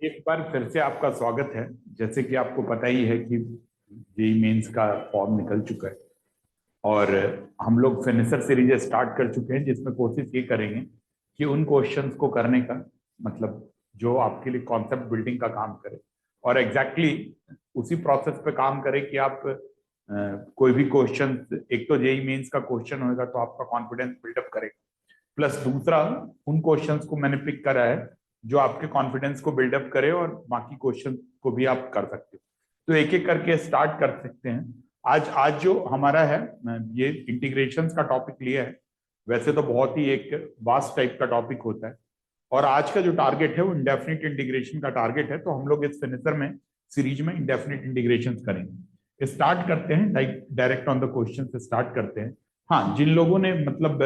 एक बार फिर से आपका स्वागत है। जैसे कि आपको पता ही है कि जेई मेंस का फॉर्म निकल चुका है और हम लोग फिनिशर सीरीज स्टार्ट कर चुके हैं, जिसमें कोशिश ये करेंगे कि उन क्वेश्चंस को करने का मतलब जो आपके लिए कॉन्सेप्ट बिल्डिंग का काम करे और एग्जैक्टली उसी प्रोसेस पे काम करें कि आप कोई भी क्वेश्चन, एक तो जेई मेंस का क्वेश्चन होगा तो आपका कॉन्फिडेंस बिल्डअप करेगा, प्लस दूसरा उन क्वेश्चंस को मैंने पिक करा है जो आपके कॉन्फिडेंस को बिल्डअप करे और बाकी क्वेश्चन को भी आप कर सकते हो। तो एक एक करके स्टार्ट कर सकते हैं। आज आज जो हमारा है, ये इंटीग्रेशन का टॉपिक लिया है। वैसे तो बहुत ही एक वास्ट टाइप का टॉपिक होता है और आज का जो टारगेट है वो इंडेफिनिट इंटीग्रेशन का टारगेट है। तो हम लोग इस फिनिशर में सीरीज में इंडेफिनिट इंटीग्रेशन करेंगे। स्टार्ट करते हैं, डायरेक्ट ऑन द क्वेश्चन से स्टार्ट करते हैं। हाँ, जिन लोगों ने मतलब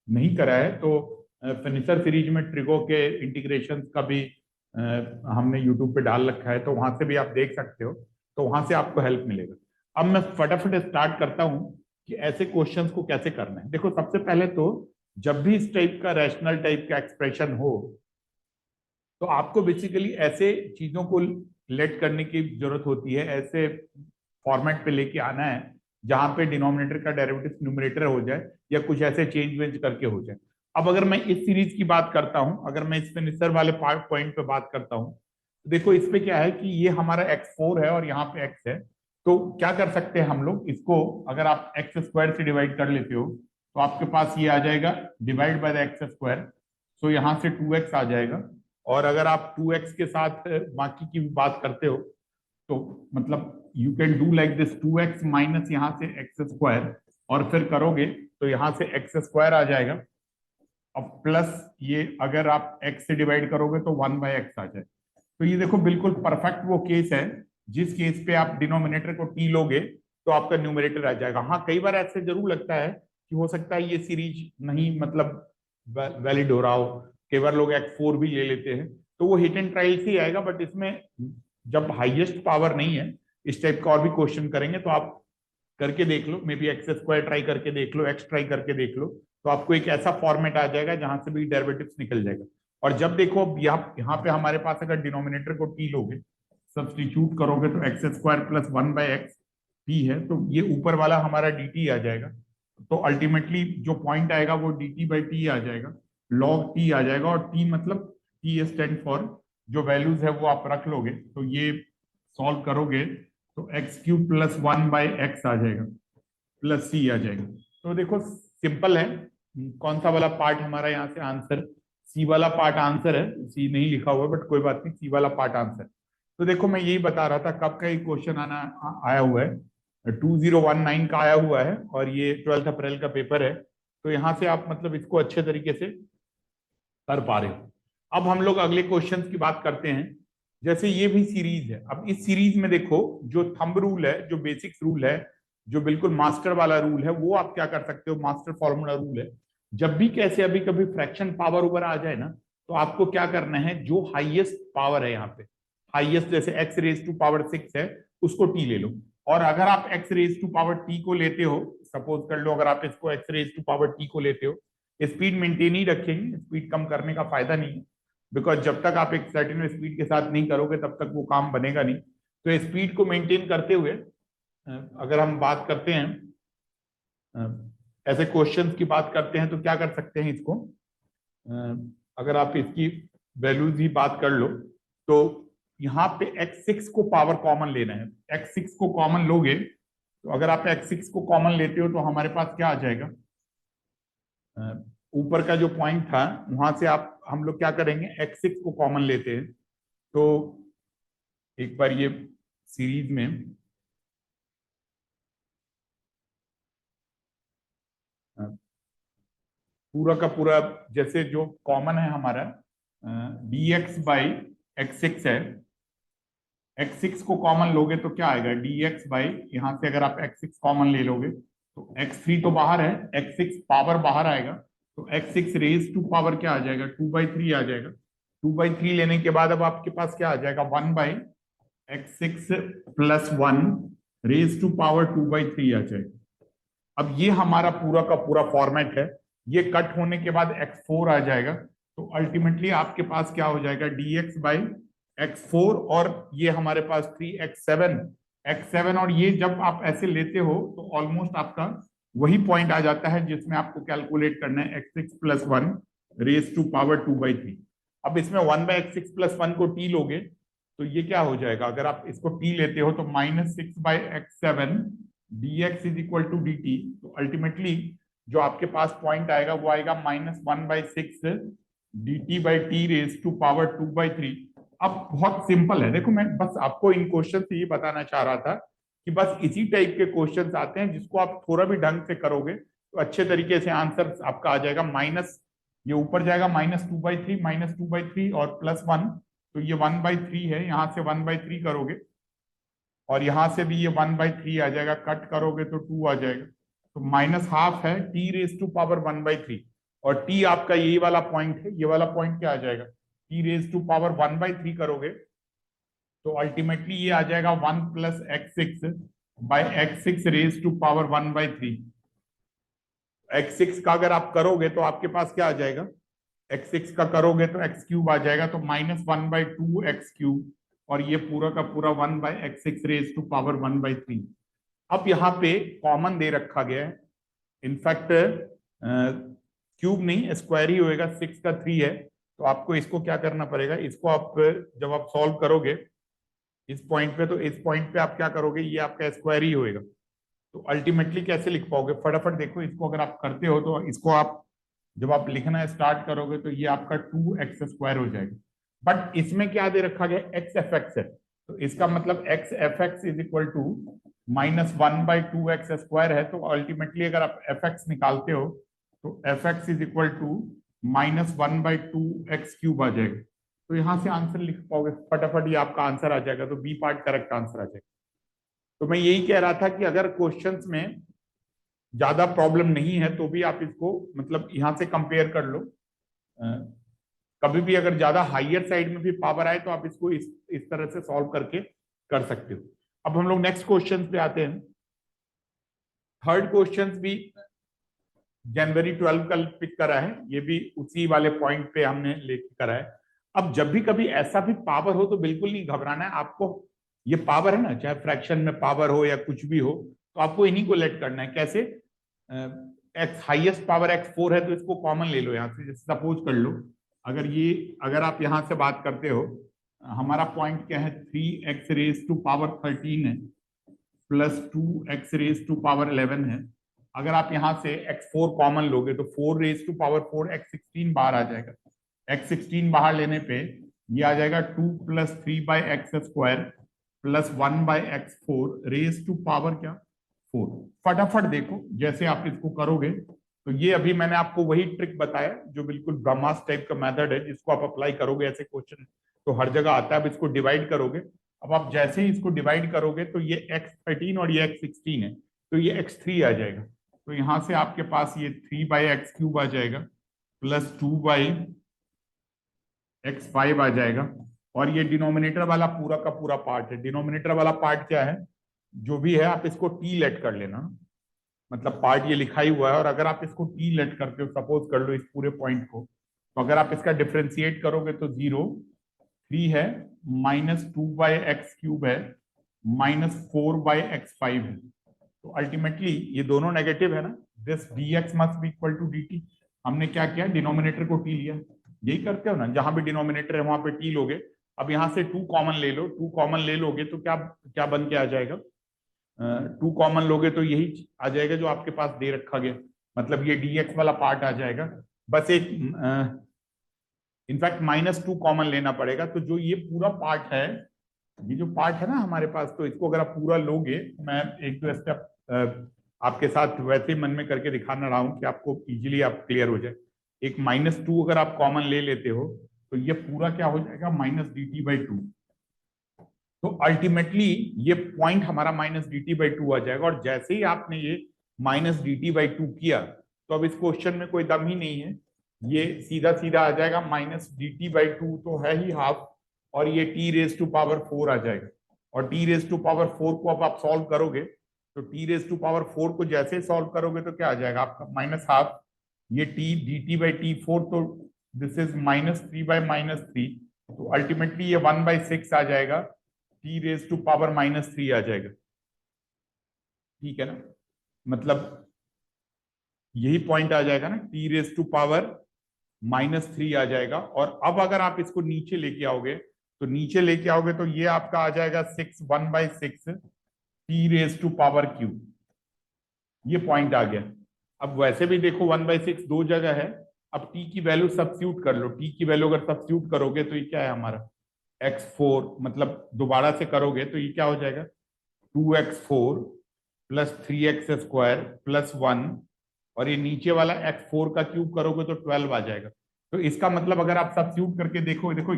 नहीं करा है तो फिनिशर सीरीज में ट्रिगो के इंटीग्रेशन का भी हमने यूट्यूब पे डाल रखा है, तो वहां से भी आप देख सकते हो, तो वहां से आपको हेल्प मिलेगा। अब मैं फटाफट स्टार्ट करता हूं कि ऐसे क्वेश्चंस को कैसे करना है। देखो, सबसे पहले तो जब भी इस टाइप का रैशनल टाइप का एक्सप्रेशन हो तो आपको बेसिकली ऐसे चीजों को लेट करने की जरूरत होती है, ऐसे फॉर्मेट पे लेके आना है जहां पे डिनोमिनेटर का डेरिवेटिव न्यूमरेटर हो जाए या कुछ ऐसे चेंज वेंज करके हो जाए। अब अगर मैं इस सीरीज की बात करता हूं, अगर मैं इस फिनिशर वाले पॉइंट पे बात करता हूं, तो देखो इस पे क्या है कि ये हमारा x4 है और यहाँ पे x है। तो क्या कर सकते हैं हम लोग इसको, अगर आप एक्स स्क्वायर से डिवाइड कर लेते हो तो आपके पास ये आ जाएगा divide by the x square. तो यहाँ से 2x आ जाएगा। और अगर आप 2x के साथ बाकी की भी बात करते हो तो मतलब you can do like this, 2x minus यहाँ से एक्स स्क्वायर, और फिर करोगे तो यहाँ से एक्स स्क्वायर आ जाएगा। अब प्लस ये अगर आप x से डिवाइड करोगे तो 1/x आ जाए। तो ये देखो बिल्कुल परफेक्ट वो केस है जिस केस पे आप डिनोमिनेटर को t लोगे तो आपका न्यूमरेटर आ जाएगा। हाँ, कई बार ऐसे जरूर लगता है कि हो सकता है ये सीरीज नहीं मतलब वैलिड हो रहा हो, कई बार लोग x4 भी ले लेते हैं, तो वो हिट एंड ट्रायल से ही आएगा। बट इसमें जब हाईएस्ट पावर नहीं है, इस टाइप का और भी क्वेश्चन करेंगे तो आप करके देख लो, maybe X square try करके देख लो, एक्स ट्राई करके देख लो, तो आपको एक ऐसा फॉर्मेट आ जाएगा जहां से भी डेरिवेटिव्स निकल जाएगा। और जब देखो यहाँ पे हमारे पास अगर डिनोमिनेटर को टी लोगे, सब्सटीट्यूट करोगे तो x square plus 1/x T है, तो ये ऊपर वाला हमारा डी टी आ जाएगा। तो अल्टीमेटली जो पॉइंट आएगा वो डी टी बाई टी आ जाएगा, लॉग टी आ जाएगा। और टी मतलब टी स्टैंड फॉर, जो वैल्यूज है वो आप रख लोगे तो ये सॉल्व करोगे तो एक्स क्यूब प्लस 1/x आ जाएगा, प्लस सी आ जाएगा। तो देखो सिंपल है। कौन सा वाला पार्ट हमारा यहाँ से आंसर, सी वाला पार्ट आंसर है, सी नहीं लिखा हुआ बट कोई बात नहीं, सी वाला पार्ट आंसर। तो देखो मैं यही बता रहा था, कब का ये क्वेश्चन आया हुआ है, 2019 का आया हुआ है और ये 12 अप्रैल का पेपर है। तो यहाँ से आप मतलब इसको अच्छे तरीके से कर पा रहे हो। अब हम लोग अगले क्वेश्चन की बात करते हैं। जैसे ये भी सीरीज है, अब इस सीरीज में देखो जो थंब रूल है, जो बेसिक्स रूल है, जो बिल्कुल मास्टर वाला रूल है, वो आप क्या कर सकते हो, मास्टर फॉर्मूला रूल है। जब भी कैसे अभी कभी फ्रैक्शन पावर ऊपर आ जाए ना, तो आपको क्या करना है, जो हाईएस्ट पावर है यहाँ पे, हाईएस्ट जैसे एक्स रेज टू पावर 6 है, उसको टी ले लो। और अगर आप x raise to power t को लेते हो, सपोज कर लो अगर आप इसको x raise to power t को लेते हो, स्पीड मेंटेन ही रखेंगे, स्पीड कम करने का फायदा नहीं है, बिकॉज जब तक आप एक सर्टेन स्पीड के साथ नहीं करोगे तब तक वो काम बनेगा नहीं। तो स्पीड को मेंटेन करते हुए अगर हम बात करते हैं, ऐसे क्वेश्चंस की बात करते हैं तो क्या कर सकते हैं इसको, अगर आप इसकी वैल्यूज ही बात कर लो तो यहाँ पे x6 को पावर कॉमन लेना है। x6 को कॉमन लोगे तो अगर आप x6 को कॉमन लेते हो तो हमारे पास क्या आ जाएगा, ऊपर का जो पॉइंट था वहां से आप हम लोग क्या करेंगे, x6 को कॉमन लेते हैं। तो एक बार ये सीरीज में पूरा का पूरा जैसे जो कॉमन है हमारा dx बाई x6 है, x6 को कॉमन लोगे तो क्या आएगा, dx बाई, यहाँ से अगर आप x6 कॉमन ले लोगे तो x3 तो बाहर है, x6 पावर बाहर आएगा, तो x6 रेज टू पावर क्या आ जाएगा, 2/3 आ जाएगा। 2/3 लेने के बाद अब आपके पास क्या आ जाएगा, 1/x6 plus 1 raise to power 2/3 आ जाएगा। अब ये हमारा पूरा का पूरा फॉर्मेट है। ये कट होने के बाद x4 आ जाएगा, तो अल्टीमेटली आपके पास क्या हो जाएगा, dx बाई x4 और ये हमारे पास 3x7 और ये जब आप ऐसे लेते हो तो ऑलमोस्ट आपका वही पॉइंट आ जाता है जिसमें आपको कैलकुलेट करना है x6+1 रेज टू पावर 2/3। अब इसमें 1/x6+1 को t लोगे तो ये क्या हो जाएगा, अगर आप इसको t लेते हो तो -6/x7 dx is equal to dt। तो अल्टीमेटली जो आपके पास पॉइंट आएगा वो आएगा -1/6 dt/t रेज टू पावर 2/3। अब बहुत सिंपल है, देखो मैं बस आपको इन क्वेश्चन से ये बताना चाह रहा था कि बस इसी टाइप के क्वेश्चंस आते हैं जिसको आप थोड़ा भी ढंग से करोगे तो अच्छे तरीके से आंसर आपका आ जाएगा। माइनस ये ऊपर जाएगा -2/3 और +1 तो ये 1/3 है, यहां से 1/3 करोगे और यहां से भी ये 1/3 आ जाएगा, कट करोगे तो 2 आ जाएगा, तो -½ है t रेज टू पावर 1/3 और t आपका यही वाला पॉइंट है, ये वाला पॉइंट क्या आ जाएगा, t रेज टू पावर 1/3 करोगे तो अल्टीमेटली ये आ जाएगा 1 + x6/x6 raise to power 1/3। x6 का अगर आप करोगे तो आपके पास क्या आ जाएगा, x6 का करोगे तो x³ आ जाएगा, तो -1/2 x³ और ये पूरा का पूरा 1/x6 रेज टू पावर 1/3। अब यहाँ पे कॉमन दे रखा गया है, इनफैक्ट क्यूब नहीं स्क्वायर ही होएगा, 6 का 3 है तो आपको इसको क्या करना पड़ेगा, इसको आप जब आप सॉल्व करोगे इस पॉइंट पे तो इस पॉइंट पे आप क्या करोगे, ये आपका स्क्वायर ही होएगा। तो अल्टीमेटली कैसे लिख पाओगे, फटाफट देखो इसको, अगर आप करते हो तो इसको आप जब आप लिखना स्टार्ट करोगे तो ये आपका 2x² हो जाएगा। बट इसमें क्या दे रखा गया, x(f(x) है, तो इसका मतलब x(f(x) is equal to -1/2x² है, तो अल्टीमेटली अगर आप fx निकालते हो तो fx is equal to -1/2x³ आ जाएगा। तो यहां से आंसर लिख पाओगे फटाफट, ये आपका आंसर आ जाएगा, तो बी पार्ट करेक्ट आंसर आ जाएगा। तो मैं यही कह रहा था कि अगर क्वेश्चंस में ज्यादा प्रॉब्लम नहीं है तो भी आप इसको मतलब यहां से कंपेयर कर लो, कभी भी अगर ज्यादा हाइयर साइड में भी पावर आए तो आप इसको इस तरह से सॉल्व करके कर सकते हो। अब हम लोग नेक्स्ट क्वेश्चन पे आते हैं। थर्ड क्वेश्चन भी जनवरी 12 का पिक करा है, ये भी उसी वाले पॉइंट पे हमने लेके करा है। अब जब भी कभी ऐसा भी पावर हो तो बिल्कुल नहीं घबराना है आपको, ये पावर है ना, चाहे फ्रैक्शन में पावर हो या कुछ भी हो, तो आपको इन्हीं को लेट करना है। कैसे, एक्स हाईएस्ट पावर x4 है तो इसको कॉमन ले लो यहाँ से, जैसे सपोज कर लो अगर आप यहाँ से बात करते हो, हमारा पॉइंट क्या है, 3x रेज टू पावर 13 है plus 2x raise to power 11 है। अगर आप यहाँ से x4 कॉमन लोगे तो 4 रेज टू पावर 4 x16 बाहर आ जाएगा, x16 बाहर लेने पे ये आ जाएगा 2 + 3/x² plus 1/x4 raise to power क्या 4। फटाफट देखो जैसे आप इसको करोगे तो ये अभी मैंने आपको वही ट्रिक बताया जो बिल्कुल ब्रह्मास्त्र टाइप का मेथड है, जिसको आप अप्लाई करोगे ऐसे क्वेश्चन तो हर जगह आता है। अब इसको डिवाइड करोगे, अब आप जैसे ही इसको डिवाइड करोगे तो ये x13 और ये x16 है तो ये x3 आ जाएगा, तो यहां से आपके पास ये 3/x³ आ जाएगा प्लस 2/x5 आ जाएगा और ये डिनोमिनेटर वाला पूरा का पूरा पार्ट है। डिनोमिनेटर वाला पार्ट क्या है, जो भी है आप इसको टी लेट कर लेना, मतलब पार्ट ये लिखा ही हुआ है और अगर आप इसको टी लेट करते हो, सपोज कर लो इस पूरे पॉइंट को, तो अगर आप इसका डिफ्रेंशिएट करोगे तो 0 3 है -2/x³ है -4/x5 है, तो अल्टीमेटली ये दोनों नेगेटिव है ना, this dx must be equal to dt। हमने क्या किया, डिनोमिनेटर को टी लिया, यही करते हो ना, जहां भी डिनोमिनेटर है वहां पे टी लोगे। अब यहां से 2 कॉमन ले लो, 2 कॉमन ले लोगे तो क्या क्या बन के आ जाएगा, 2 कॉमन लोगे तो यही आ जाएगा जो आपके पास दे रखा गया, मतलब ये dx वाला पार्ट आ जाएगा। बस एक इनफैक्ट -2 कॉमन लेना पड़ेगा, तो जो ये पूरा पार्ट है, ये जो पार्ट है ना हमारे पास, तो इसको अगर आप पूरा लोगे, मैं एक दो स्टेप आपके साथ वैसे ही मन में करके दिखाना रहा हूं कि आपको इजीली आप क्लियर हो जाए। एक -2 अगर आप कॉमन ले लेते हो तो ये पूरा क्या हो जाएगा, -dt/2। तो अल्टीमेटली ये पॉइंट हमारा -dt/2 आ जाएगा, और जैसे ही आपने ये -dt/2 किया तो अब इस क्वेश्चन में कोई दम ही नहीं है, ये सीधा सीधा आ जाएगा, -dt/2 तो है ही हाफ और ये t रेज टू पावर 4 आ जाएगा, और t रेज टू पावर 4 को अब आप सॉल्व करोगे तो t रेज टू पावर 4 को जैसे सॉल्व करोगे तो क्या आ जाएगा आपका -½ ये t dt/t4, तो दिस इज -3/-3 तो अल्टीमेटली ये 1/6 आ जाएगा, टी रेज टू पावर -3 आ जाएगा। ठीक है ना, मतलब यही पॉइंट आ जाएगा ना, टी रेज टू पावर -3 आ जाएगा। और अब अगर आप इसको नीचे लेके आओगे, तो नीचे लेके आओगे तो ये आपका आ जाएगा 1/6 t raise to power q. ये पॉइंट आ गया। अब वैसे भी देखो 1/6 दो जगह है। अब टी की वैल्यू सब्स्टिट्यूट कर लो, टी की वैल्यू अगर सब्स्टिट्यूट करोगे तो ये क्या है हमारा x4, मतलब दोबारा से करोगे तो ये क्या हो जाएगा 2x4 प्लस 3x² प्लस 1, और ये नीचे वाला x4 का क्यूब करोगे तो 12 आ जाएगा। तो इसका मतलब अगर आप सब्स्टिट्यूट करके देखो, देखो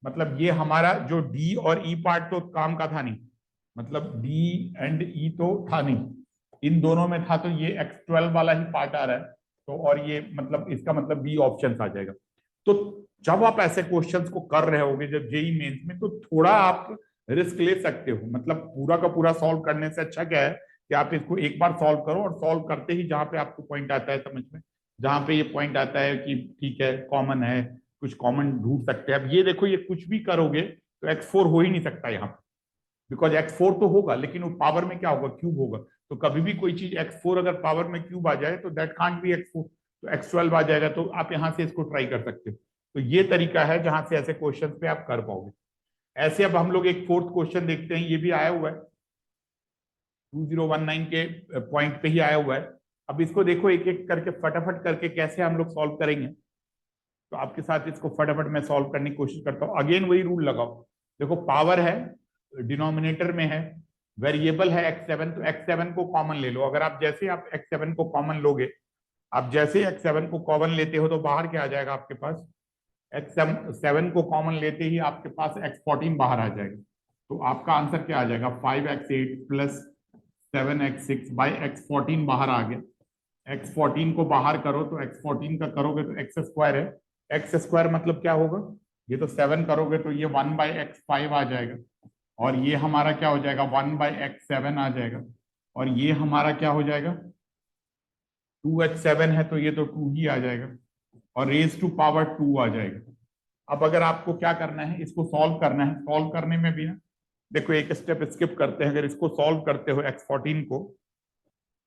मतलब ये हमारा जो डी और ई पार्ट तो काम का था नहीं, मतलब डी एंड ई तो था नहीं, इन दोनों में था, तो ये x12 वाला ही पार्ट आ रहा है। तो और ये मतलब इसका मतलब बी ऑप्शन आ जाएगा। तो जब आप ऐसे क्वेश्चंस को कर रहे होगे जब जेई मेंस में, तो थोड़ा आप रिस्क ले सकते हो। मतलब पूरा का पूरा सॉल्व करने से अच्छा क्या है कि आप इसको एक बार सॉल्व करो, और सॉल्व करते ही जहां पे आपको पॉइंट आता है समझ में, जहां पे ये पॉइंट आता है कि ठीक है कॉमन है, कुछ कॉमन ढूंढ सकते हैं। अब ये देखो, ये कुछ भी करोगे तो x4 हो ही नहीं सकता यहाँ पे, बिकॉज x4 तो होगा लेकिन वो पावर में क्या होगा, क्यूब होगा। तो कभी भी कोई चीज x4 अगर पावर में क्यूब आ जाए तो दैट कांट बी x4, तो x12 आ जाएगा। तो आप यहाँ से इसको ट्राई कर सकते हो। तो ये तरीका है जहां से ऐसे क्वेश्चन पे आप कर पाओगे। ऐसे अब हम लोग एक फोर्थ क्वेश्चन देखते हैं, ये भी आया हुआ है 2019 के पॉइंट पे ही आया हुआ है। अब इसको देखो एक एक करके फटाफट करके कैसे हम लोग सॉल्व करेंगे। तो आपके साथ इसको फटाफट मैं सॉल्व करने की कोशिश करता हूँ। अगेन वही रूल लगाओ। देखो पावर है, डिनोमिनेटर में है, वेरिएबल है x7, तो x7 को कॉमन ले लो। अगर आप जैसे आप x7 को कॉमन लोगे, आप जैसे x7 को कॉमन लेते हो तो बाहर क्या आ जाएगा आपके पास, x7 को कॉमन लेते ही आपके पास x14 बाहर आ जाएगा। तो आपका आंसर क्या आ जाएगा 5x8 plus 7x6 by x14 बाहर आ गया। x14 को बाहर करो तो x14 का करोगे तो x² है, x² मतलब क्या होगा, ये तो 7 करोगे तो ये 1/x5 आ जाएगा, और ये हमारा क्या हो जाएगा 1/x7 आ जाएगा, और ये हमारा क्या हो जाएगा 2x7 है तो ये तो 2 ही आ जाएगा, और रेज टू पावर 2 आ जाएगा। अब अगर आपको क्या करना है, इसको सॉल्व करना है, सॉल्व करने में भी ना देखो एक स्टेप स्किप करते हैं। अगर इसको सॉल्व करते हो x14 को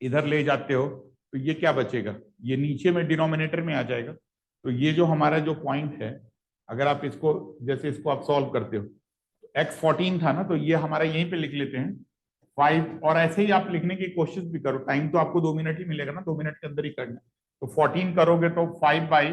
इधर ले जाते हो तो ये क्या बचेगा, ये नीचे में डिनोमिनेटर में आ जाएगा। तो ये जो हमारा जो पॉइंट है, अगर आप इसको जैसे इसको आप सॉल्व करते हो, x14 था ना, तो ये हमारा यहीं पे लिख लेते हैं 5, और ऐसे ही आप लिखने की कोशिश भी करो। टाइम तो आपको 2 मिनट ही मिलेगा ना, 2 मिनट के अंदर ही करना है। तो 14 करोगे तो 5 बाई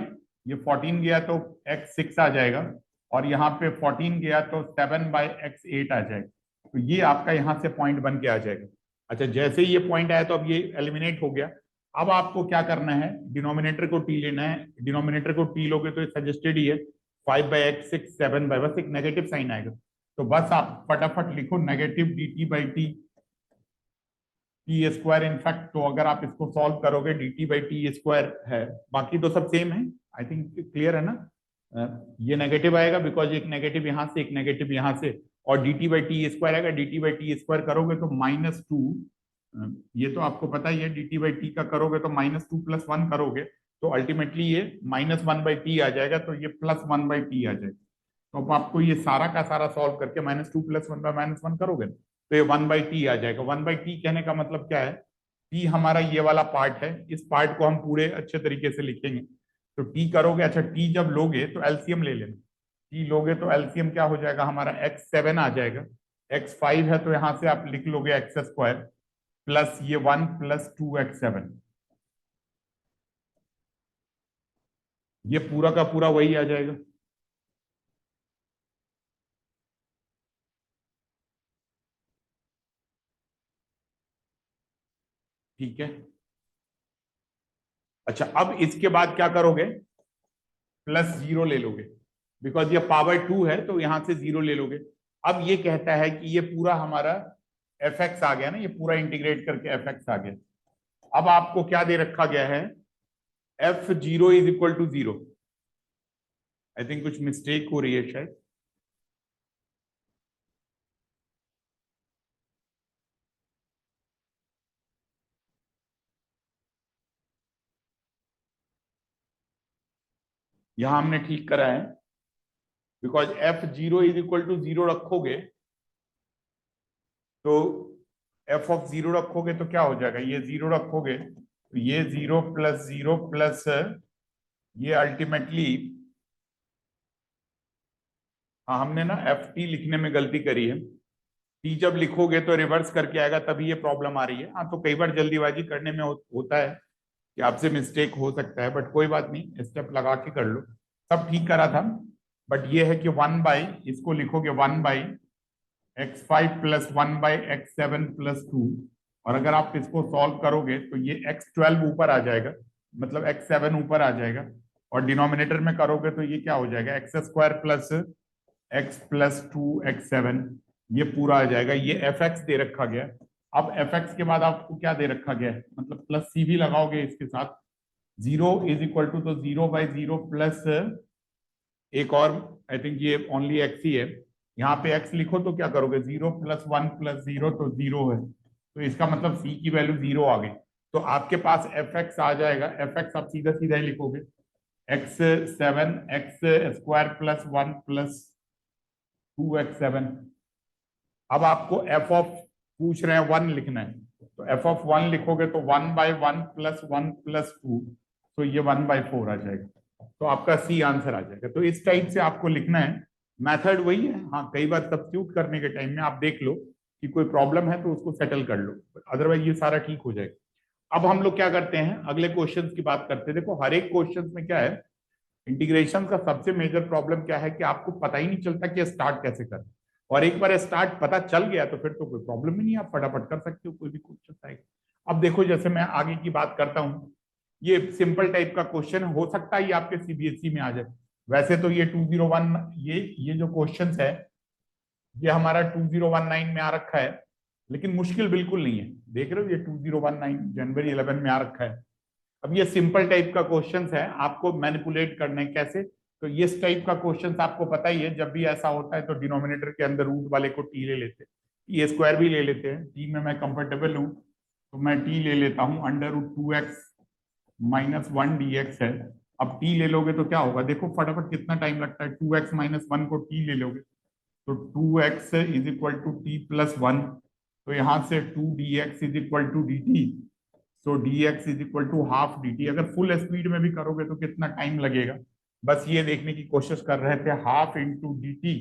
ये 14 गया तो x6 आ जाएगा, और यहाँ पे 14 गया तो 7/x8 आ जाएगा। तो ये आपका यहाँ से पॉइंट बन के आ जाएगा। अच्छा, जैसे ही ये पॉइंट आया तो अब ये एलिमिनेट हो गया। अब आपको क्या करना है, डिनोमिनेटर को टी लेना है। डिनोमिनेटर को टी लोगे तो सजेस्टेड ही है 5/x6 7 बस एक नेगेटिव साइन आएगा। तो बस आप फटाफट लिखो नेगेटिव dt/t t²। इनफैक्ट तो अगर आप इसको सॉल्व करोगे dt/t² है, बाकी तो सब सेम है। आई थिंक क्लियर है ना। ये नेगेटिव आएगा बिकॉज एक नेगेटिव यहाँ से एक नेगेटिव यहाँ से, और dt/t² आएगा। dt/t² करोगे तो -2, ये तो आपको पता ही है, dt/t का करोगे तो -2 प्लस 1 करोगे तो अल्टीमेटली ये -1/t आ जाएगा, तो ये +1/t आ जाएगा। तो अब आपको ये सारा का सारा सॉल्व करके -2 प्लस 1/-1 करोगे ना, तो ये 1/t आ जाएगा। 1/t कहने का मतलब क्या है, t हमारा ये वाला पार्ट है, इस पार्ट को हम पूरे अच्छे तरीके से लिखेंगे। तो t करोगे, अच्छा t जब लोगे तो एलसीएम ले लेना। t लोगे तो एलसीएम क्या हो जाएगा हमारा x7 आ जाएगा, x5 है तो यहां से आप लिख लोगे x² प्लस ये 1 प्लस 2x7, ये पूरा का पूरा वही आ जाएगा। ठीक है। अच्छा, अब इसके बाद क्या करोगे, +0 ले लोगे, बिकॉज ये पावर 2 है तो यहां से 0 ले लोगे। अब ये कहता है कि ये पूरा हमारा एफ आ गया ना, ये पूरा इंटीग्रेट करके एफ आ गया। अब आपको क्या दे रखा गया है, f0 = 0। आई थिंक कुछ मिस्टेक हो रही है शायद। यहां हमने ठीक करा है। Because f zero is equal to zero रखोगे तो एफ ऑफ जीरो रखोगे तो क्या हो जाएगा, ये जीरो रखोगे तो ये जीरो प्लस ये अल्टीमेटली, हाँ हमने ना एफ टी लिखने में गलती करी है। टी जब लिखोगे तो रिवर्स करके आएगा, तभी ये प्रॉब्लम आ रही है। हाँ तो कई बार जल्दीबाजी करने में होता है कि आपसे मिस्टेक हो सकता है, बट कोई बात नहीं, स्टेप लगा के कर लो। सब ठीक करा था, बट ये है कि वन बाई, इसको लिखोगे one by x5 plus one by x7 plus two, और अगर आप इसको सॉल्व करोगे तो ये x12 ऊपर आ जाएगा, मतलब x7 ऊपर आ जाएगा, और डिनोमिनेटर में करोगे तो ये क्या हो जाएगा, x square plus x plus two x7, ये पूरा आ जाएगा। ये एफ एक्स दे रखा गया। अब एफ एक्स के बाद आपको क्या दे रखा गया है, मतलब प्लस सी भी लगाओगे इसके साथ, जीरो इज इक्वल टू, तो जीरो बाई जीरो प्लस एक और, आई थिंक ये ओनली एक्स ही है, यहाँ पे एक्स लिखो तो क्या करोगे, जीरो प्लस जीरो तो जीरो है, तो इसका मतलब सी की वैल्यू जीरो आ गई। तो आपके पास एफ एक्स आ जाएगा, एफ एक्स आप सीधा सीधा ही लिखोगे, x7 x square plus one plus two x7। अब आपको एफ ऑफ पूछ रहे हैं वन लिखना है, तो एफ ऑफ वन लिखोगे तो one by one plus two, तो ये वन बाई फोर आ जाएगा, तो आपका सी आंसर आ जाएगा। तो इस टाइप से आपको लिखना है, मेथड वही है। हाँ कई बार सब्स्टिट्यूट करने के टाइम में आप देख लो कि कोई प्रॉब्लम है तो उसको सेटल कर लो, अदरवाइज ये सारा ठीक हो जाएगा। अब हम लोग क्या करते हैं, अगले क्वेश्चन की बात करते हैं। देखो हर एक क्वेश्चन में क्या है, इंटीग्रेशन का सबसे मेजर प्रॉब्लम क्या है कि आपको पता ही नहीं चलता कि स्टार्ट कैसे करें, और एक बार स्टार्ट पता चल गया तो फिर तो कोई प्रॉब्लम ही नहीं, आप फटाफट कर सकते हो कोई भी क्वेश्चन आएगा। अब देखो जैसे मैं आगे की बात करता हूँ, ये सिंपल टाइप का क्वेश्चन हो सकता है ये आपके सीबीएसई में आ जाए। वैसे तो ये 201, ये जो क्वेश्चन है ये हमारा 2019 में आ रखा है, लेकिन मुश्किल बिल्कुल नहीं है। देख रहे हो ये 2019 जनवरी 11 में आ रखा है। अब ये सिंपल टाइप का क्वेश्चन है, आपको मैनिपुलेट करना है कैसे, तो ये टाइप का क्वेश्चन आपको पता ही है, जब भी ऐसा होता है तो डिनोमिनेटर के अंदर रूट वाले को टी ले लेते हैं, टी स्क्वायर भी ले लेते हैं, टी में मैं कंफर्टेबल हूँ तो मैं टी ले लेता हूँ, under root two x minus one d x है। अब टी ले लोगे तो क्या होगा, देखो फटाफट कितना टाइम लगता है, टू एक्स माइनस वन को टी ले लोगे तो two x is equal to t plus one, तो यहाँ से two d x is equal to d t, so d x is equal to half d t. अगर फुल स्पीड में भी करोगे तो कितना टाइम लगेगा, बस ये देखने की कोशिश कर रहे थे। हाफ इंटू डी टी,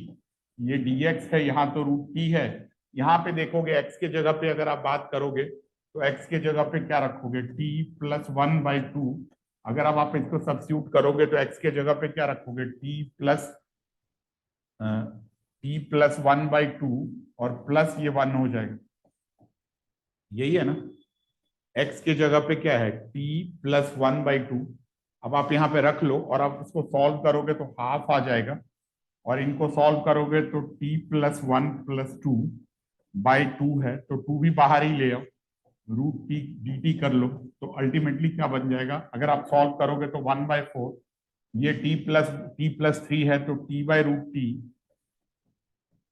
ये डी एक्स है, यहाँ तो रूट टी है। यहाँ पे देखोगे एक्स के जगह पे अगर आप बात करोगे तो एक्स के जगह पे क्या रखोगे, T plus one by two. अगर अब आप इसको सब्स्टिट्यूट करोगे तो एक्स के जगह पे क्या रखोगे, T plus one by two, और प्लस ये वन हो जाएगा, यही है ना। x के जगह पे क्या है, t plus one by two. अब आप यहाँ पे रख लो और आप इसको सॉल्व करोगे तो हाफ आ जाएगा, और इनको सॉल्व करोगे तो t plus one plus two by two है, तो टू भी बाहर ही ले आओ, रूट टी डी टी कर लो, तो अल्टीमेटली क्या बन जाएगा, अगर आप सॉल्व करोगे तो वन बाय फोर, ये टी प्लस थ्री है तो t by root t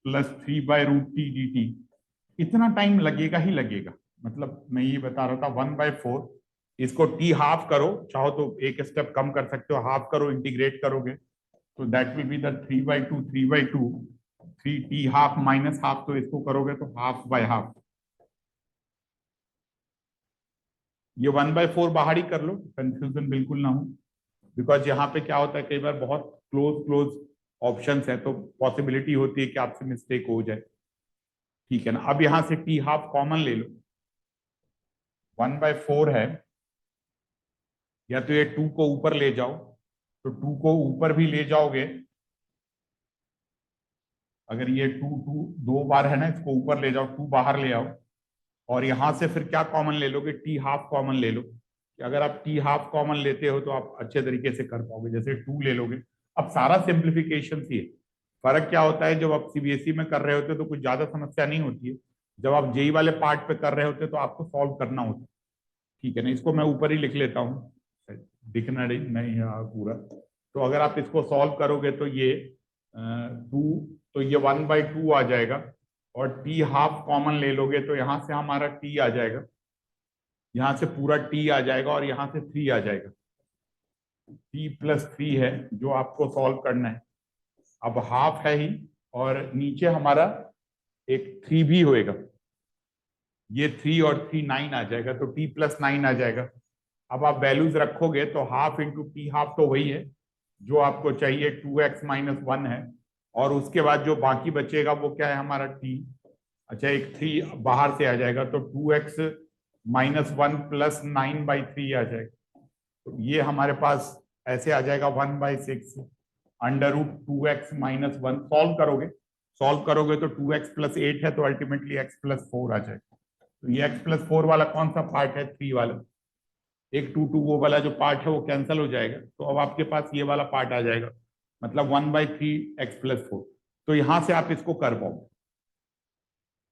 plus three by root t d t. इतना टाइम लगेगा ही लगेगा, मतलब मैं ये बता रहा था वन बाय फोर। इसको टी हाफ करो, चाहो तो एक स्टेप कम कर सकते हो, हाफ करो, इंटीग्रेट करोगे तो that will be the three by two, three T half minus half, तो इसको करोगे तो हाफ बाय हाफ। ये वन बाय फोर बाहर ही कर लो, कंफ्यूजन बिल्कुल ना हो, बिकॉज यहाँ पे क्या होता है कई बार बहुत क्लोज क्लोज ऑप्शंस है तो पॉसिबिलिटी होती है कि आपसे मिस्टेक हो जाए, ठीक है ना। अब यहां से टी हाफ कॉमन ले लो, वन बाय फोर है, या तो ये टू को ऊपर ले जाओ, तो टू को ऊपर भी ले जाओगे, अगर ये टू टू दो बार है ना, इसको ऊपर ले जाओ, टू बाहर ले आओ, और यहां से फिर क्या कॉमन ले लोगे, टी हाफ कॉमन ले लो, कि अगर आप टी हाफ कॉमन लेते हो तो आप अच्छे तरीके से कर पाओगे, जैसे टू ले लोगे। अब सारा सिंप्लीफिकेशन ही है, फर्क क्या होता है, जब आप सीबीएसई में कर रहे होते हो तो कुछ ज्यादा समस्या नहीं होती है, जब आप जेई वाले पार्ट पे कर रहे होते हो तो आपको सॉल्व करना होता है, ठीक है ना। इसको मैं ऊपर ही लिख लेता हूँ, दिखना नहीं है पूरा, तो अगर आप इसको सॉल्व करोगे तो ये टू, तो ये वन बाई टू आ जाएगा, और टी हाफ कॉमन ले लोगे तो यहाँ से हमारा टी आ जाएगा, यहाँ से पूरा टी आ जाएगा, और यहाँ से थ्री आ जाएगा, टी प्लस थ्री है जो आपको सॉल्व करना है। अब हाफ है ही, और नीचे हमारा एक 3 भी होएगा, ये 3 और 3 9 आ जाएगा, तो t+9 आ जाएगा। अब आप वैल्यूज रखोगे तो हाफ इंटू टी, हाफ तो वही है जो आपको चाहिए, 2x-1 है, और उसके बाद जो बाकी बचेगा वो क्या है हमारा t। अच्छा, एक 3 बाहर से आ जाएगा, तो 2x-1 प्लस 9/3 आ जाएगा। तो ये हमारे पास ऐसे आ जाएगा 1/6 √2x-1। सॉल्व करोगे तो 2x+8 है, तो अल्टीमेटली x+4 आ जाएगा। तो ये x+4 वाला कौन सा पार्ट है, 3 वाला, एक 2 वो वाला जो पार्ट है वो कैंसिल हो जाएगा, तो अब आपके पास ये वाला पार्ट आ जाएगा, मतलब 1/3 x+4। तो यहां से आप इसको कर पाओगे।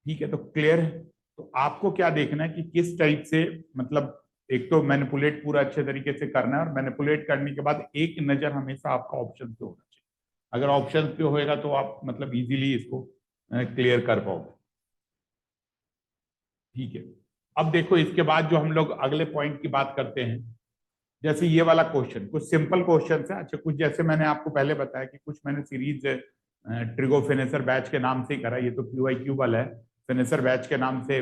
ठीक है, तो क्लियर है। तो आपको क्या देखना है कि किस टाइप से, मतलब एक तो मैनिपुलेट पूरा अच्छे तरीके से करना है, और मैनिपुलेट करने के बाद एक नजर हमेशा आपका ऑप्शन पे होना चाहिए। अगर ऑप्शन पे होएगा तो आप मतलब इजीली इसको क्लियर कर पाओगे। ठीक है, अब देखो इसके बाद जो हम लोग अगले पॉइंट की बात करते हैं, जैसे ये वाला क्वेश्चन कुछ सिंपल क्वेश्चन है। अच्छा, कुछ जैसे मैंने आपको पहले बताया कि कुछ मैंने सीरीज ट्रिगो फिनिशर बैच के नाम से ही करा, ये तो QIQ वाला है, फिनिशर बैच के नाम से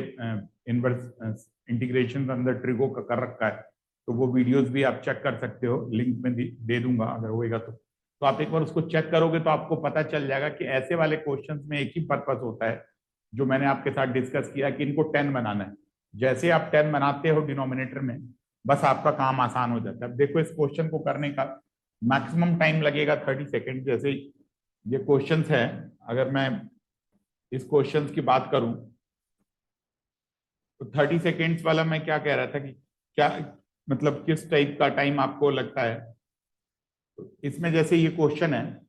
इनवर्स इंटीग्रेशन अंदर ट्रिगो का कर रखा है। तो वो वीडियोस भी आप चेक कर सकते हो, लिंक में दे दूंगा अगर होएगा तो आप एक बार उसको चेक करोगे तो आपको पता चल जाएगा कि ऐसे वाले क्वेश्चंस में एक ही पर्पस होता है, जो मैंने आपके साथ डिस्कस किया कि इनको 10 बनाना है। जैसे आप 10 बनाते हो डिनोमिनेटर में, बस आपका काम आसान हो जाता है। अब देखो, इस क्वेश्चन को करने का मैक्सिमम टाइम लगेगा 30 सेकेंड। जैसे ये क्वेश्चन है, अगर मैं इस क्वेश्चन की बात करूं तो 30 सेकेंड्स वाला मैं क्या कह रहा था कि क्या मतलब किस टाइप का टाइम आपको लगता है। तो इसमें जैसे ये क्वेश्चन है,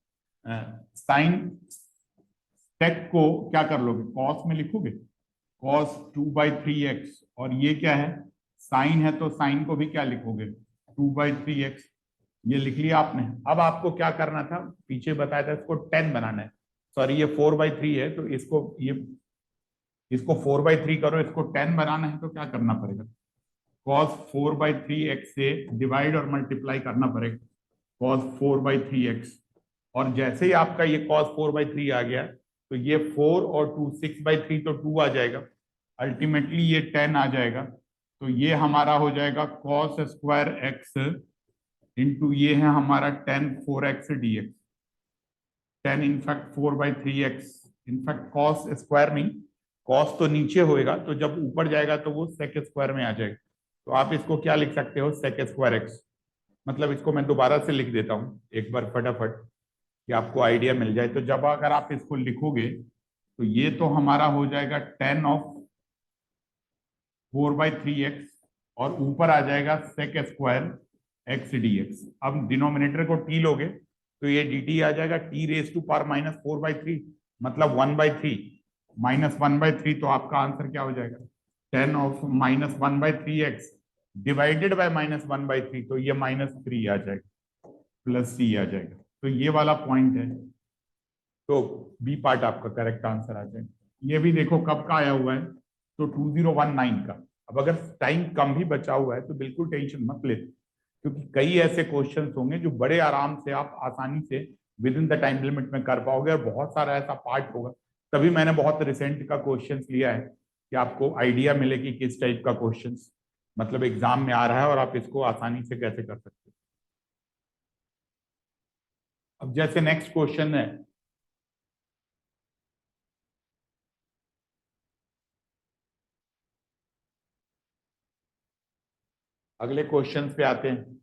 साइन सेक को क्या कर लोगे, कॉस में लिखोगे, कॉस 2/3x, और ये क्या है, साइन है, तो साइन को भी क्या लिखोगे, 2/3x। ये लिख लिया आपने। अब आपको क्या करना था, पीछे बताया था इसको 10 बनाना है। सॉरी, ये 4/3 है, तो इसको 4/3 करो, इसको 10 बनाना है, तो क्या करना पड़ेगा, cos 4/3x से डिवाइड और मल्टीप्लाई करना पड़ेगा, cos 4/3x। और जैसे ही आपका ये cos 4/3 आ गया, तो ये 4 और 2 6/3, तो 2 आ जाएगा, अल्टीमेटली ये 10 आ जाएगा। तो ये हमारा हो जाएगा cos² x इंटू ये है हमारा 10 4x dx। 10 in fact 4/3x, in fact cos square नहीं, कॉस तो नीचे होएगा, तो जब ऊपर जाएगा तो वो सेक स्क्वायर में आ जाएगा। तो आप इसको क्या लिख सकते हो, sec² x। मतलब इसको मैं दोबारा से लिख देता हूं एक बार फटाफट, कि आपको आइडिया मिल जाए। तो जब अगर आप इसको लिखोगे तो ये तो हमारा हो जाएगा 10 ऑफ 4/3x, और ऊपर आ जाएगा sec² x dx। अब डिनोमिनेटर को t लोगे तो ये dt आ जाएगा t⁻⁻⁴/3, मतलब 1/3 -1/3। तो आपका आंसर क्या हो जाएगा, 10 ऑफ -1/3x डिवाइडेड बाय -1/3, तो ये -3 आ जाएगा, +c आ जाएगा। तो ये वाला पॉइंट है, तो बी पार्ट आपका करेक्ट आंसर आ जाएगा। ये भी देखो कब का आया हुआ है, तो 2019 का। अब अगर टाइम कम भी बचा हुआ है तो बिल्कुल टेंशन मत ले, क्योंकि कई ऐसे क्वेश्चंस होंगे जो बड़े आराम से आप आसानी से with in the time limit में कर पाओगे, और बहुत सारा ऐसा पार्ट होगा। तभी मैंने बहुत रिसेंट का क्वेश्चंस लिया है, कि आपको आइडिया मिले कि किस टाइप का क्वेश्चंस मतलब एग्जाम में आ रहा है, और आप इसको आसानी से कैसे कर सकते हो। अब जैसे नेक्स्ट क्वेश्चन है, अगले क्वेश्चन पे आते हैं।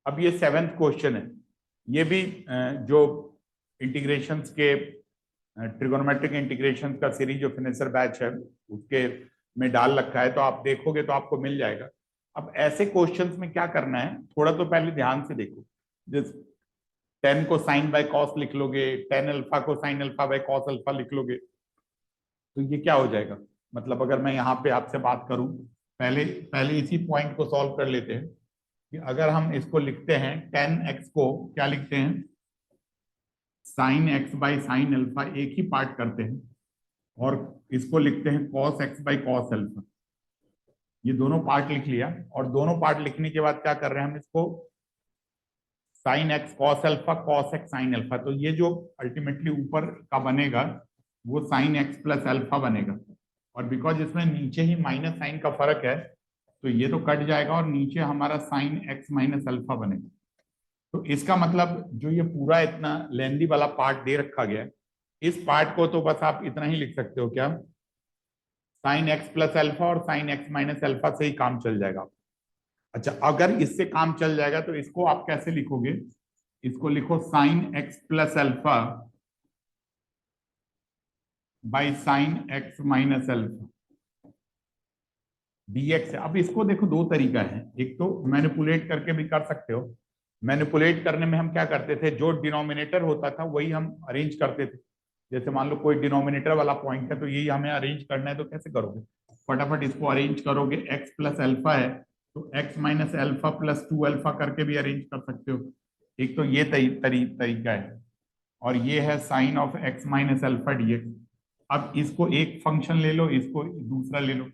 अब ये 7th क्वेश्चन है, ये भी जो इंटीग्रेशंस के ट्रिगोनोमेट्रिक इंटीग्रेशन का सीरीज जो फिनिशर बैच है उसके में डाल रखा है, तो आप देखोगे तो आपको मिल जाएगा। अब ऐसे क्वेश्चंस में क्या करना है, थोड़ा तो पहले ध्यान से देखो। जिस 10 को साइन बाय कॉस लिख लोगे, 10 अल्फा को sine alpha by cos alpha लिख लोगे, तो ये क्या हो जाएगा। मतलब अगर मैं यहाँ पे आपसे बात करूं, पहले पहले इसी पॉइंट को सॉल्व कर लेते हैं, कि अगर हम इसको लिखते हैं 10x को क्या लिखते हैं, sine x by sine alpha, एक ही पार्ट करते हैं, और इसको लिखते हैं cos x by cos alpha. ये दोनों पार्ट लिख लिया, और दोनों पार्ट लिखने के बाद क्या कर रहे हैं हम, इसको sine x cos alpha, cos x sine alpha. तो ये जो अल्टीमेटली ऊपर का बनेगा वो साइन एक्स प्लस अल्फा बनेगा, और बिकॉज इसमें नीचे ही माइनस साइन का फर्क है तो ये तो कट जाएगा और नीचे हमारा साइन एक्स माइनस अल्फा बनेगा। तो इसका मतलब जो ये पूरा इतना लेंदी वाला पार्ट दे रखा गया है, इस पार्ट को तो बस आप इतना ही लिख सकते हो क्या, साइन एक्स प्लस अल्फा और साइन एक्स माइनस अल्फा से ही काम चल जाएगा। अच्छा, अगर इससे काम चल जाएगा तो इसको आप कैसे लिखोगे, इसको लिखो sine x plus alpha by sine x minus alpha dx है। अब इसको देखो दो तरीका है, एक तो मैनिपुलेट करके भी कर सकते हो। मैनिपुलेट करने में हम क्या करते थे, जो डिनोमिनेटर होता था वही हम अरेंज करते थे। जैसे मान लो कोई डिनोमिनेटर वाला पॉइंट है तो यही हमें अरेंज करना है, तो कैसे करोगे, फटाफट इसको अरेंज करोगे। x प्लस अल्फा है तो x minus alpha plus 2 alpha करके भी अरेंज कर सकते हो। एक तो ये तरीका है, और ये है sine of x minus alpha dx। अब इसको एक फंक्शन ले लो, इसको दूसरा ले लो,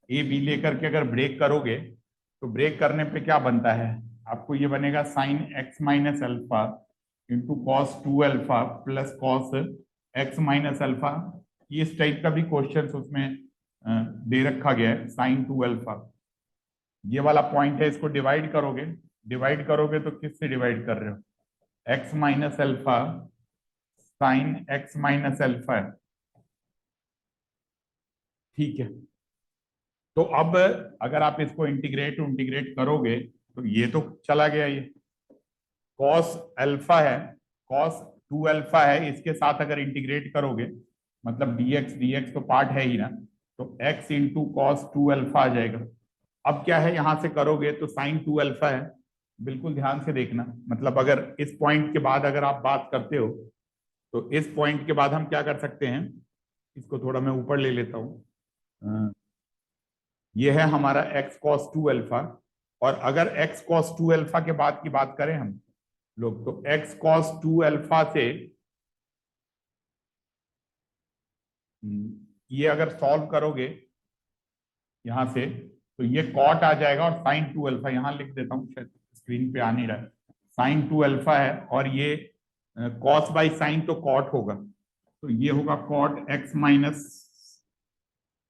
ए बी लेकर के अगर ब्रेक करोगे तो ब्रेक करने पे क्या बनता है, आपको ये बनेगा sine x minus alpha into cos 2 alpha plus cos x minus alpha. इस टाइप का भी क्वेश्चन उसमें दे रखा गया है, साइन 2 अल्फा। ये वाला पॉइंट है, इसको डिवाइड करोगे, डिवाइड करोगे तो किससे डिवाइड कर रहे हो, x minus alpha sine x minus alpha है, ठीक है। तो अब अगर आप इसको इंटीग्रेट करोगे तो ये तो चला गया, ये कॉस अल्फा है, कॉस 2 अल्फा है, इसके साथ अगर इंटीग्रेट करोगे मतलब dx तो पार्ट है ही ना, तो x इंटू कॉस 2 अल्फा आ जाएगा। अब क्या है, यहां से करोगे तो साइन 2 अल्फा है, बिल्कुल ध्यान से देखना, मतलब अगर इस पॉइंट के बाद अगर आप बात करते हो तो इस पॉइंट के बाद हम क्या कर सकते हैं, इसको थोड़ा मैं ऊपर ले लेता हूं, ये है हमारा x cos 2 अल्फा, और अगर x cos 2 अल्फा के बाद की बात करें हम लोग तो x cos 2 अल्फा से ये अगर सॉल्व करोगे यहां से तो ये कॉट आ जाएगा, और साइन 2 अल्फा यहां लिख देता हूं, शायद स्क्रीन पे आ नहीं रहा है, साइन 2 अल्फा है, और ये कॉस बाई साइन तो कॉट होगा, तो ये होगा cot X minus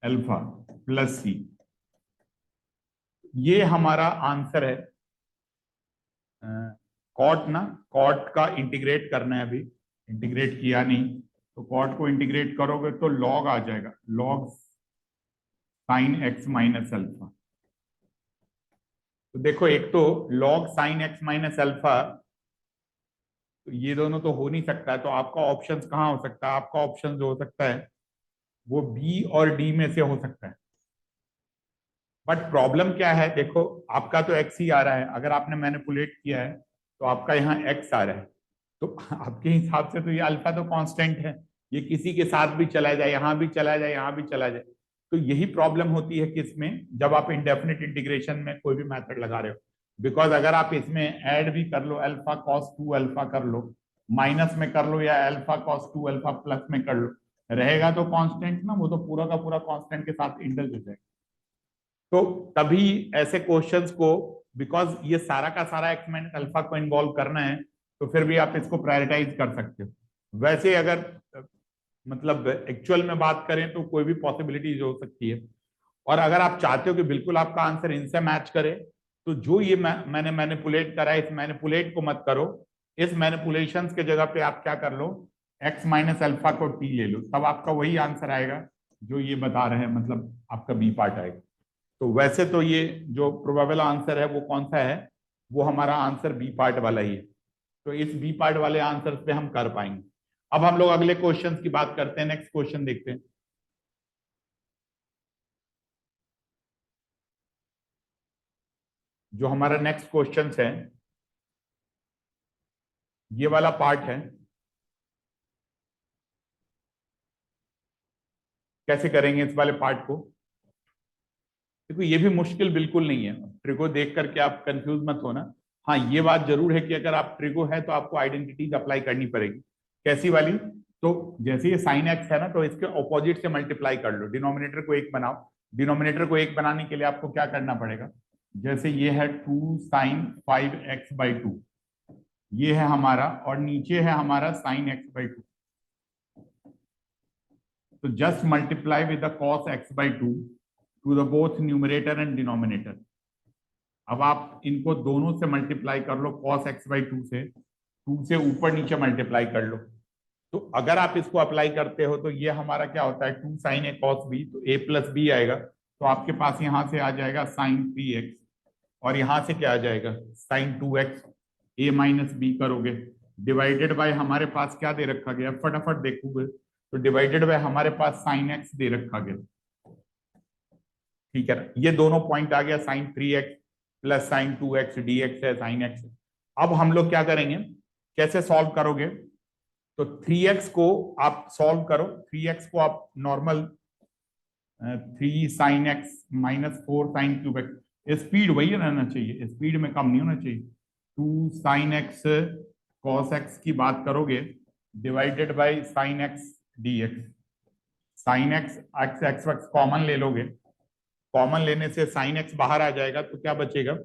alpha plus C. ये हमारा आंसर है। कॉट ना, कॉट का इंटीग्रेट करना है, अभी इंटीग्रेट किया नहीं, तो कॉट को इंटीग्रेट करोगे तो लॉग आ जाएगा, log sine x minus alpha. तो देखो एक तो log sine x minus alpha, तो ये दोनों तो हो नहीं सकता है, तो आपका ऑप्शन कहाँ हो सकता है, आपका ऑप्शन जो हो सकता है वो बी और डी में से हो सकता है। बट प्रॉब्लम क्या है, देखो आपका तो एक्स ही आ रहा है, अगर आपने मैनिपुलेट किया है तो आपका यहाँ एक्स आ रहा है, तो आपके हिसाब से तो ये अल्फा तो कांस्टेंट है, ये किसी के साथ भी चला जाए, यहाँ भी चला जाए, यहाँ भी चला जाए। तो यही प्रॉब्लम होती है किसमें, जब आप इंडेफिनिट इंटीग्रेशन में कोई भी मेथड लगा रहे हो, बिकॉज अगर आप इसमें ऐड भी कर लो, अल्फा कॉस 2 अल्फा कर लो, माइनस में कर लो, या अल्फा कॉस 2 अल्फा प्लस में कर लो, रहेगा तो कांस्टेंट ना, वो तो पूरा का पूरा कांस्टेंट के साथ इंडल्ज हो जाएगा। तो तभी ऐसे क्वेश्चंस को, बिकॉज ये सारा का सारा एक्स माइनस अल्फा को इन्वॉल्व करना है, तो फिर भी आप इसको प्रायोरिटाइज कर सकते हो। वैसे अगर मतलब एक्चुअल में बात करें तो कोई भी पॉसिबिलिटीज हो सकती है, और अगर आप चाहते हो कि बिल्कुल आपका आंसर इनसे मैच करे तो जो ये मैंने मैनिपुलेट करा है, इस मैनिपुलेट को मत करो, इस मैनिपुलेशन के जगह पे आप क्या कर लो, एक्स माइनस अल्फा को टी ले लो, तब आपका वही आंसर आएगा जो ये बता रहे हैं, मतलब आपका बी पार्ट आएगा। तो वैसे तो ये जो प्रोबेबल आंसर है वो कौन सा है, वो हमारा आंसर बी पार्ट वाला ही है, तो इस बी पार्ट वाले आंसर पे हम कर पाएंगे। अब हम लोग अगले क्वेश्चन की बात करते हैं, नेक्स्ट क्वेश्चन देखते हैं। जो हमारा नेक्स्ट क्वेश्चन है ये वाला पार्ट है, कैसे करेंगे इस वाले पार्ट को। देखो ये भी मुश्किल बिल्कुल नहीं है, ट्रिगो देख करके आप कंफ्यूज मत होना। हाँ ये बात जरूर है कि अगर आप ट्रिगो है तो आपको आइडेंटिटीज अप्लाई करनी पड़ेगी। कैसी वाली, तो जैसे ये साइन एक्स है ना, तो इसके ऑपोजिट से मल्टीप्लाई कर लो, डिनोमिनेटर को एक बनाओ। डिनोमिनेटर को एक बनाने के लिए आपको क्या करना पड़ेगा, जैसे ये है 2 साइन 5x/2, ये है हमारा, और नीचे है हमारा साइन एक्स बाई टू। तो just multiply with the cos x by two the both numerator and denominator. अब आप इनको दोनों से मल्टीप्लाई कर लो, कॉस एक्स बाई टू से ऊपर नीचे मल्टीप्लाई कर लो। तो अगर आप इसको अप्लाई करते हो तो ये हमारा क्या होता है, two sine A cos B, तो ए प्लस बी आएगा। तो आपके पास यहां से आ जाएगा साइन 3x, और यहां से क्या आ जाएगा, साइन 2x। ए माइनस बी करोगे, डिवाइडेड बाय हमारे पास क्या दे रखा गया, फटाफट देखोगे तो डिवाइडेड बाय हमारे पास साइन एक्स दे रखा गया। ठीक है ना, ये दोनों पॉइंट आ गया, sine 3x plus sine 2x, dx है साइन एक्स। अब हम लोग क्या करेंगे, कैसे सॉल्व करोगे, तो 3x को आप सॉल्व करो। 3x को आप normal 3 sin x - 4 sin3x, speed वही रहना चाहिए, स्पीड में कम नहीं होना चाहिए। 2 sin x cos x की बात करोगे, divided by sine x dx। Sine x x x x common ले लोगे, कॉमन लेने से साइन एक्स बाहर आ जाएगा, तो क्या बचेगा,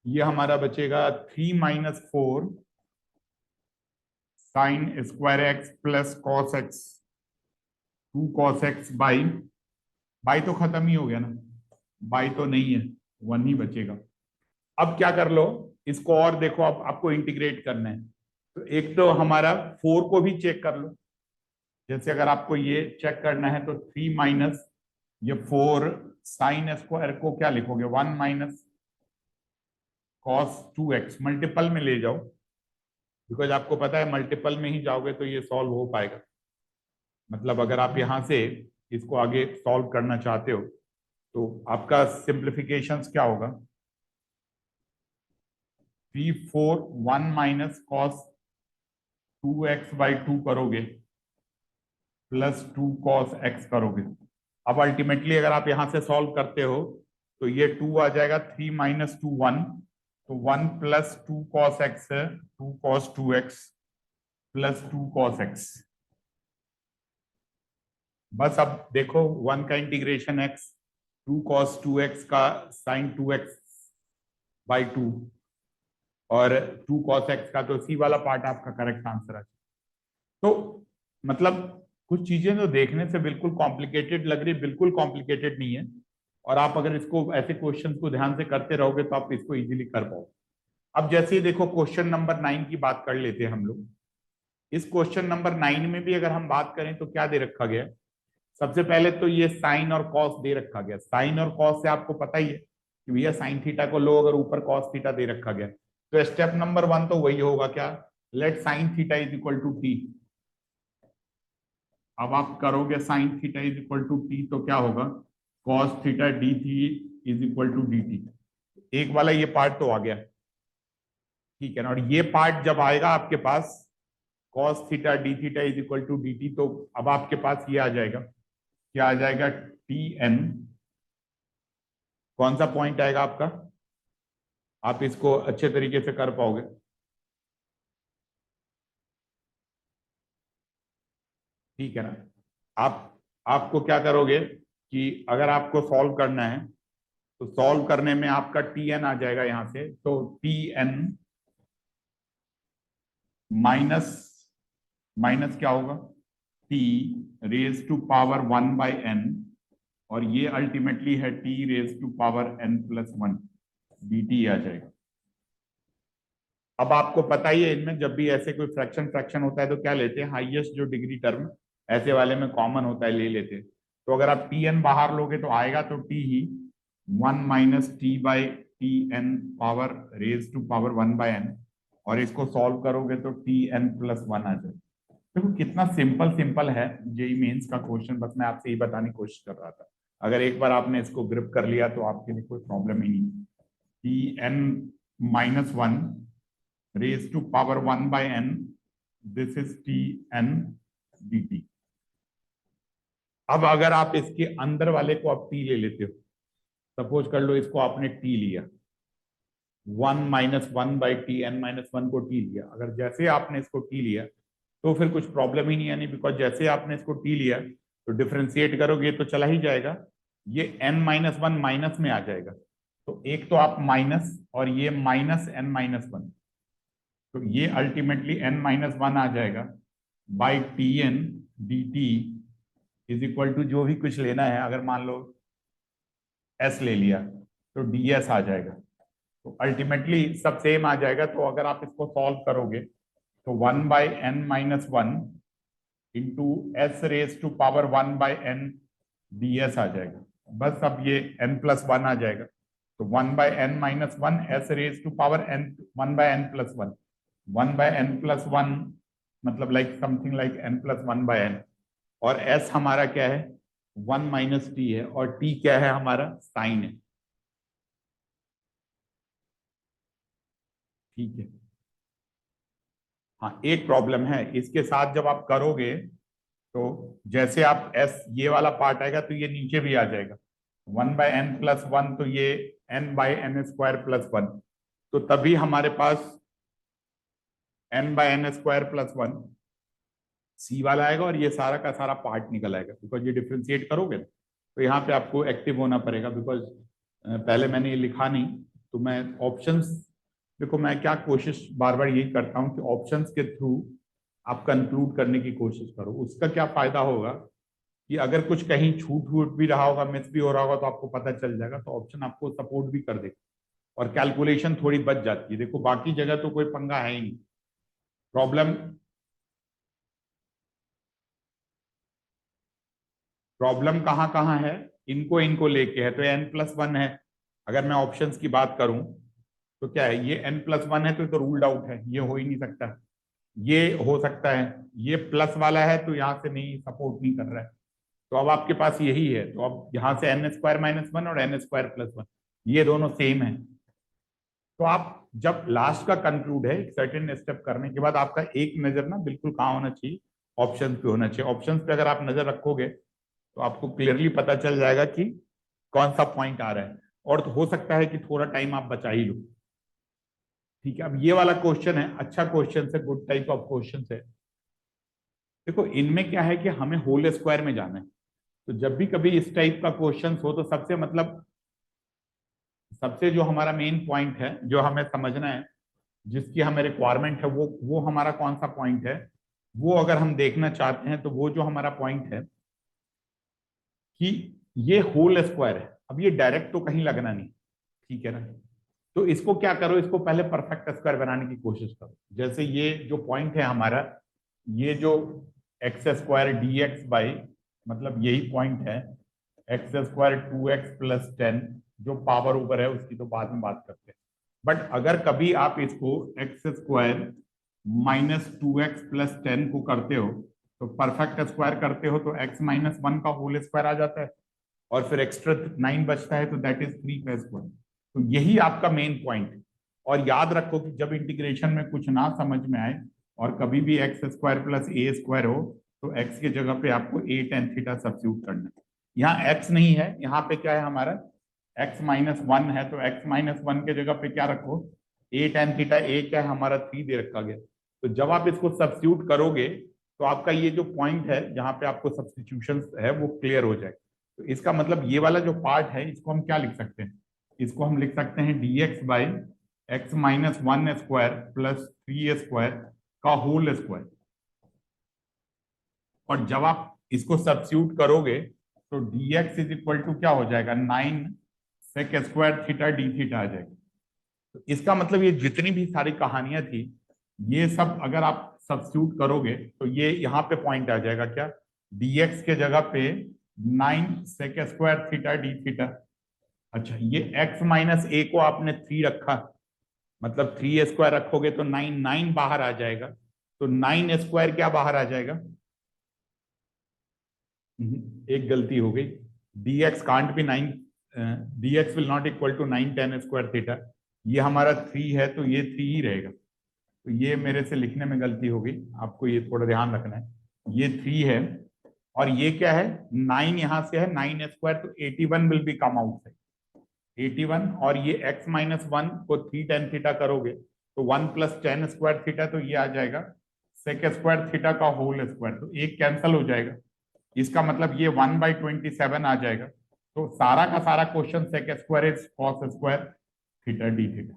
ये हमारा बचेगा 3 - 4 sine square x plus cos x, 2 cos x by तो खत्म ही हो गया ना, बाई तो नहीं है, 1 ही बचेगा। अब क्या कर लो, इसको और देखो, अब आपको इंटीग्रेट करना है। तो एक तो हमारा 4 को भी चेक कर लो, जैसे अगर आपको ये चेक करना है तो 3 माइनस ये 4 साइन स्क्वायर को क्या लिखोगे, 1 माइनस कॉस 2x, मल्टीपल में ले जाओ, बिकॉज आपको पता है मल्टीपल में ही जाओगे तो ये सॉल्व हो पाएगा। मतलब अगर आप यहां से इसको आगे सॉल्व करना चाहते हो तो आपका सिंप्लीफिकेशन क्या होगा, 3 4 1 माइनस कॉस 2x/2 करोगे प्लस 2 cos x करोगे। अब अल्टीमेटली अगर आप यहां से सॉल्व करते हो तो ये 2 आ जाएगा, 3 - 2 1, तो 1 plus 2 cos x, 2 cos 2x plus 2 cos x। बस अब देखो 1 का इंटीग्रेशन x, 2 cos 2x का sin 2x/2, और 2 cos x का, तो सी वाला पार्ट आपका करेक्ट आंसर है। तो मतलब कुछ चीजें जो देखने से बिल्कुल कॉम्प्लिकेटेड लग रही, बिल्कुल कॉम्प्लिकेटेड नहीं है, और आप अगर इसको ऐसे क्वेश्चंस को ध्यान से करते रहोगे तो आप इसको इजीली कर पाओगे। अब जैसे ही देखो क्वेश्चन नंबर 9 की बात कर लेते हैं हम लोग। इस क्वेश्चन नंबर 9 में भी अगर हम बात करें तो क्या दे रखा गया, सबसे पहले तो ये साइन और कॉस दे रखा गया। साइन और कॉस से आपको पता ही है कि भैया साइन थीटा को लो, अगर ऊपर कॉस थीटा दे रखा गया, तो स्टेप नंबर 1 तो वही होगा, क्या, let sine theta is equal to t. अब आप करोगे sine theta is equal to t, तो क्या होगा, cos theta d theta is equal to d t. एक वाला ये पार्ट तो आ गया, ठीक है ना, और ये पार्ट जब आएगा आपके पास cos theta d theta is equal to d t, तो अब आपके पास ये आ जाएगा, क्या आ जाएगा, टी एन। कौन सा पॉइंट आएगा आपका, आप इसको अच्छे तरीके से कर पाओगे, ठीक है ना। आप आपको क्या करोगे कि अगर आपको सॉल्व करना है तो सॉल्व करने में आपका टी एन आ जाएगा यहां से, तो टी एन माइनस माइनस क्या होगा, T raise to power 1/n, और ये अल्टीमेटली है t raise to power n+1 dt आ जाएगा। अब आपको पता ही है, इनमें जब भी ऐसे कोई फ्रैक्शन फ्रैक्शन होता है तो क्या लेते हैं, हाईएस्ट जो डिग्री टर्म ऐसे वाले में कॉमन होता है ले लेते हैं। तो अगर आप टी एन बाहर लोगे तो आएगा तो टी ही 1 - t/tn power raise to power 1/n, और इसको सॉल्व करोगे तो tn+1 आ जाएगा। देखो कितना सिंपल सिंपल है जेई मेंस का क्वेश्चन, बस मैं आपसे ये बताने की कोशिश कर रहा था। अगर एक बार आपने इसको ग्रिप कर लिया तो आपके लिए कोई प्रॉब्लम ही नहीं। tn-1 raised to power 1/n, this is tn dt। अब अगर आप इसके अंदर वाले को आप t ले लेते हो, सपोज कर लो इसको आपने t लिया, 1 - 1/tn-1 को t लिया, अगर जैसे आपने इसको t लिया तो फिर कुछ प्रॉब्लम ही नहीं आनी, बिकॉज जैसे आपने इसको t लिया तो डिफ्रेंशिएट करोगे तो चला ही जाएगा, ये n-1 माइनस में आ जाएगा। तो एक तो आप माइनस, और ये -n-1, तो ये अल्टीमेटली n-1 आ जाएगा by t n d t is equal to जो भी कुछ लेना है, अगर मान लो s ले लिया तो ds आ जाएगा। तो अल्टीमेटली सब सेम आ जाएगा। तो अगर आप इसको सॉल्व करोगे तो 1/n-1 into s raise to power 1/n ds आ जाएगा। बस अब ये n+1 आ जाएगा। तो 1/n-1 s raise to power n 1/n+1 1/n+1 मतलब लाइक समथिंग लाइक n+1/n। और s हमारा क्या है 1 - t है, और t क्या है हमारा साइन है। ठीक है। हाँ, एक प्रॉब्लम है इसके साथ, जब आप करोगे तो जैसे आप s ये वाला पार्ट आएगा तो ये नीचे भी आ जाएगा 1/n+1, तो ये n/n² + 1, तो तभी हमारे पास n/n² + 1 सी वाला आएगा और ये सारा का सारा पार्ट निकल आएगा। बिकॉज ये डिफ्रेंशिएट करोगे ना, तो यहाँ पे आपको एक्टिव होना पड़ेगा। बिकॉज पहले मैंने ये लिखा नहीं, तो मैं ऑप्शंस, देखो मैं क्या कोशिश बार बार यही करता हूँ कि ऑप्शंस के थ्रू आप कंक्लूड करने की कोशिश करो। उसका क्या फायदा होगा कि अगर कुछ कहीं छूट वूट भी रहा होगा, मिस भी हो रहा होगा, तो आपको पता चल जाएगा, तो ऑप्शन आपको सपोर्ट भी कर देगा और कैलकुलेशन थोड़ी बच जाती है। देखो बाकी जगह तो कोई पंगा है ही नहीं। प्रॉब्लम प्रॉब्लम कहाँ कहाँ है, इनको इनको लेके है। तो n+1 है, अगर मैं ऑप्शंस की बात करूं तो क्या है, ये n+1 है तो रूल्ड आउट है, ये हो ही नहीं सकता। ये हो सकता है, ये प्लस वाला है तो यहाँ से नहीं, सपोर्ट नहीं कर रहा है। तो अब आपके पास यही है, तो अब यहाँ से n² - 1 और n² + 1 ये दोनों सेम है। तो आप जब लास्ट का कंक्लूड है एक सर्टेन स्टेप करने के बाद, आपका एक नजर ना बिल्कुल कहाँ होना चाहिए, ऑप्शंस पे होना चाहिए। ऑप्शंस पे अगर आप नजर रखोगे तो आपको क्लियरली पता चल जाएगा कि कौन सा पॉइंट आ रहा है, और तो हो सकता है कि थोड़ा टाइम आप बचा ही लो। ठीक है, अब ये वाला क्वेश्चन है, अच्छा क्वेश्चन है, गुड टाइप ऑफ क्वेश्चन है। देखो इनमें क्या है कि हमें होल स्क्वायर में जाना है। तो जब भी कभी इस टाइप का क्वेश्चन हो तो सबसे मतलब सबसे जो हमारा मेन पॉइंट है, जो हमें समझना है, जिसकी हमें रिक्वायरमेंट है, वो हमारा कौन सा पॉइंट है, वो अगर हम देखना चाहते हैं तो वो जो हमारा पॉइंट है कि ये होल स्क्वायर है। अब ये डायरेक्ट तो कहीं लगना नहीं, ठीक है ना। तो इसको क्या करो, इसको पहले परफेक्ट स्क्वायर बनाने की कोशिश करो। जैसे ये जो पॉइंट है हमारा, ये जो x² dx/, मतलब यही पॉइंट है x² 2x + 10, जो पावर ऊपर है उसकी तो बाद में बात करते हैं। बट अगर कभी आप इसको x² -2x + 10 को करते हो, तो परफेक्ट स्क्वायर करते हो तो x-1 का होल स्क्वायर आ जाता है, और फिर एक्स्ट्रा 9 बचता है, तो दैट इज 3 का स्क्वायर। तो यही आपका मेन पॉइंट है। और याद रखो कि जब इंटीग्रेशन में कुछ ना समझ में आए और कभी भी x² + a² हो, तो x की जगह पे आपको a tan थीटा सब्स्टिट्यूट करना है। यहाँ x नहीं है, यहाँ पे क्या है हमारा x-1 है, तो x-1 के जगह पे क्या रखो, a tan थीटा। a क्या है हमारा 3 दे रखा गया। तो जब आप इसको सब्स्टिट्यूट करोगे तो आपका ये जो पॉइंट है जहां पे आपको सब्स्टिट्यूशन है वो क्लियर हो जाएगा। तो इसका मतलब ये वाला जो पार्ट है, इसको हम क्या लिख सकते हैं, इसको हम लिख सकते हैं dx/x-1² + 3a² का होल स्क्वायर। और जब आप इसको सब्स्टिट्यूट करोगे तो dx इज इक्वल टू क्या हो जाएगा, 9 sec² थीटा d थीटा आ जाएगा। तो इसका मतलब ये जितनी भी सारी कहानियां थी, ये सब अगर आप सब्स्टिट्यूट करोगे तो ये यहाँ पे पॉइंट आ जाएगा क्या, dx के जगह पे 9 sec² थीटा d थीटा। अच्छा, ये x - a को आपने 3 रखा, मतलब 3a² रखोगे तो 9 बाहर आ जाएगा। तो 9a² क्या बाहर आ जाएगा, एक गलती हो गई, dx कांट भी 9, dx will not equal to 9 tan² theta. ये हमारा 3 है तो ये 3 ही रहेगा। तो ये मेरे से लिखने में गलती हो गई, आपको ये थोड़ा ध्यान रखना है। ये 3 है और ये क्या है, 9 यहां से है, 9a² तो 81 will be come out side, 81। और ये x-1 को 3 tan थीटा करोगे तो 1 + tan² थीटा, तो ये आ जाएगा sec² थीटा का होल स्क्वायर। तो एक कैंसिल हो जाएगा, इसका मतलब ये 1/27 आ जाएगा। तो सारा का सारा question sec² is cos² theta d theta.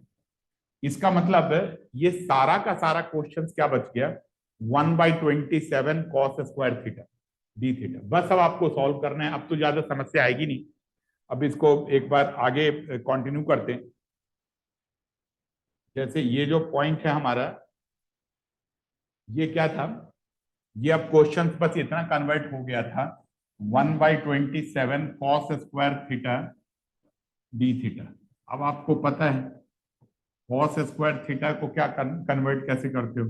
इसका मतलब ये सारा का सारा क्वेश्चन क्या बच गया, 1/27 cos square theta d theta. बस अब आपको सॉल्व करना है, अब तो ज्यादा समस्या आएगी नहीं। अब इसको एक बार आगे कंटिन्यू करते हैं। जैसे ये जो पॉइंट है हमारा, ये क्या था, ये अब क्वेश्चन बस इतना कन्वर्ट हो गया था, 1/27 cos square theta d theta. अब आपको पता है कॉस स्क्वायर थीटा को क्या कन्वर्ट कैसे करते हो,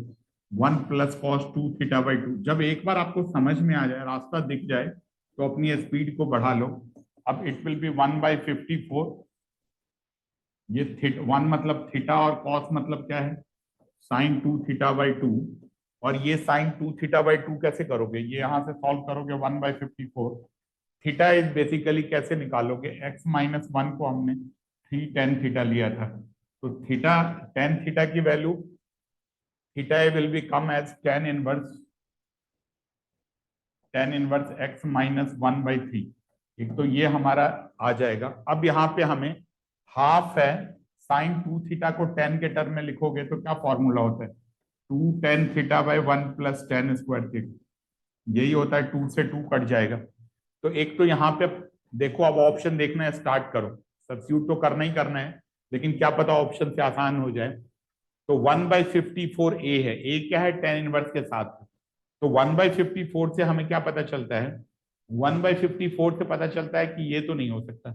1 + cos 2 θ/2। जब एक बार आपको समझ में आ जाए, रास्ता दिख जाए, तो अपनी स्पीड को बढ़ा लो। अब इट विल बी 1/54। ये वन मतलब थीटा और कॉस मतलब क्या है, sin 2 θ/2। और ये sin 2 θ/2 कैसे करोगे, ये यहां से सॉल्व करोगे 1/54। थीटा इज बेसिकली कैसे निकालोगे, x-1 को हमने 3 tan थीटा लिया था, तो थीटा tan थीटा की value theta will be come as tan inverse x-1/3। एक तो ये हमारा आ जाएगा। अब यहाँ पे हमें हाफ है, sin 2 θ को tan के टर्म में लिखोगे तो क्या फॉर्मूला होता है, 2 tan θ/1 + tan स्क्वायर थीटा। यही होता है, 2 से 2 कट जाएगा। तो एक तो यहाँ पे देखो, अब ऑप्शन देखना है, स्टार्ट करो। सब्स्टिट्यूट तो करना ही करना है, लेकिन क्या पता ऑप्शन से आसान हो जाए। तो 1/54 ए है, ए क्या है, tan इनवर्स के साथ। तो 1/54 से हमें क्या पता चलता है, 1/54 से पता चलता है कि ये तो नहीं हो सकता,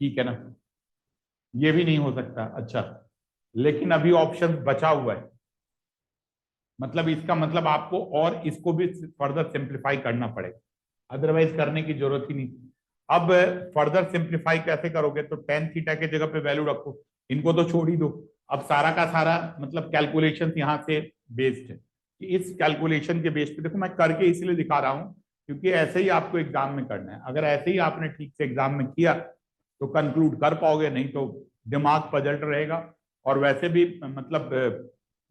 ठीक है ना, ये भी नहीं हो सकता। अच्छा, लेकिन अभी ऑप्शन बचा हुआ है, मतलब इसका मतलब आपको और इसको भी फर्दर सिंप्लीफाई करना पड़ेगा, अदरवाइज करने की जरूरत ही नहीं। अब फर्दर सिंप्लीफाई कैसे करोगे, तो tan थीटा के जगह पे वैल्यू रखो, इनको तो छोड़ ही दो। अब सारा का सारा मतलब कैलकुलेशन यहाँ से बेस्ड है, कि इस कैलकुलेशन के बेस पे देखो, मैं करके इसलिए दिखा रहा हूँ क्योंकि ऐसे ही आपको एग्जाम में करना है। अगर ऐसे ही आपने ठीक से एग्जाम में किया तो कंक्लूड कर पाओगे, नहीं तो दिमाग पजल्ट रहेगा। और वैसे भी मतलब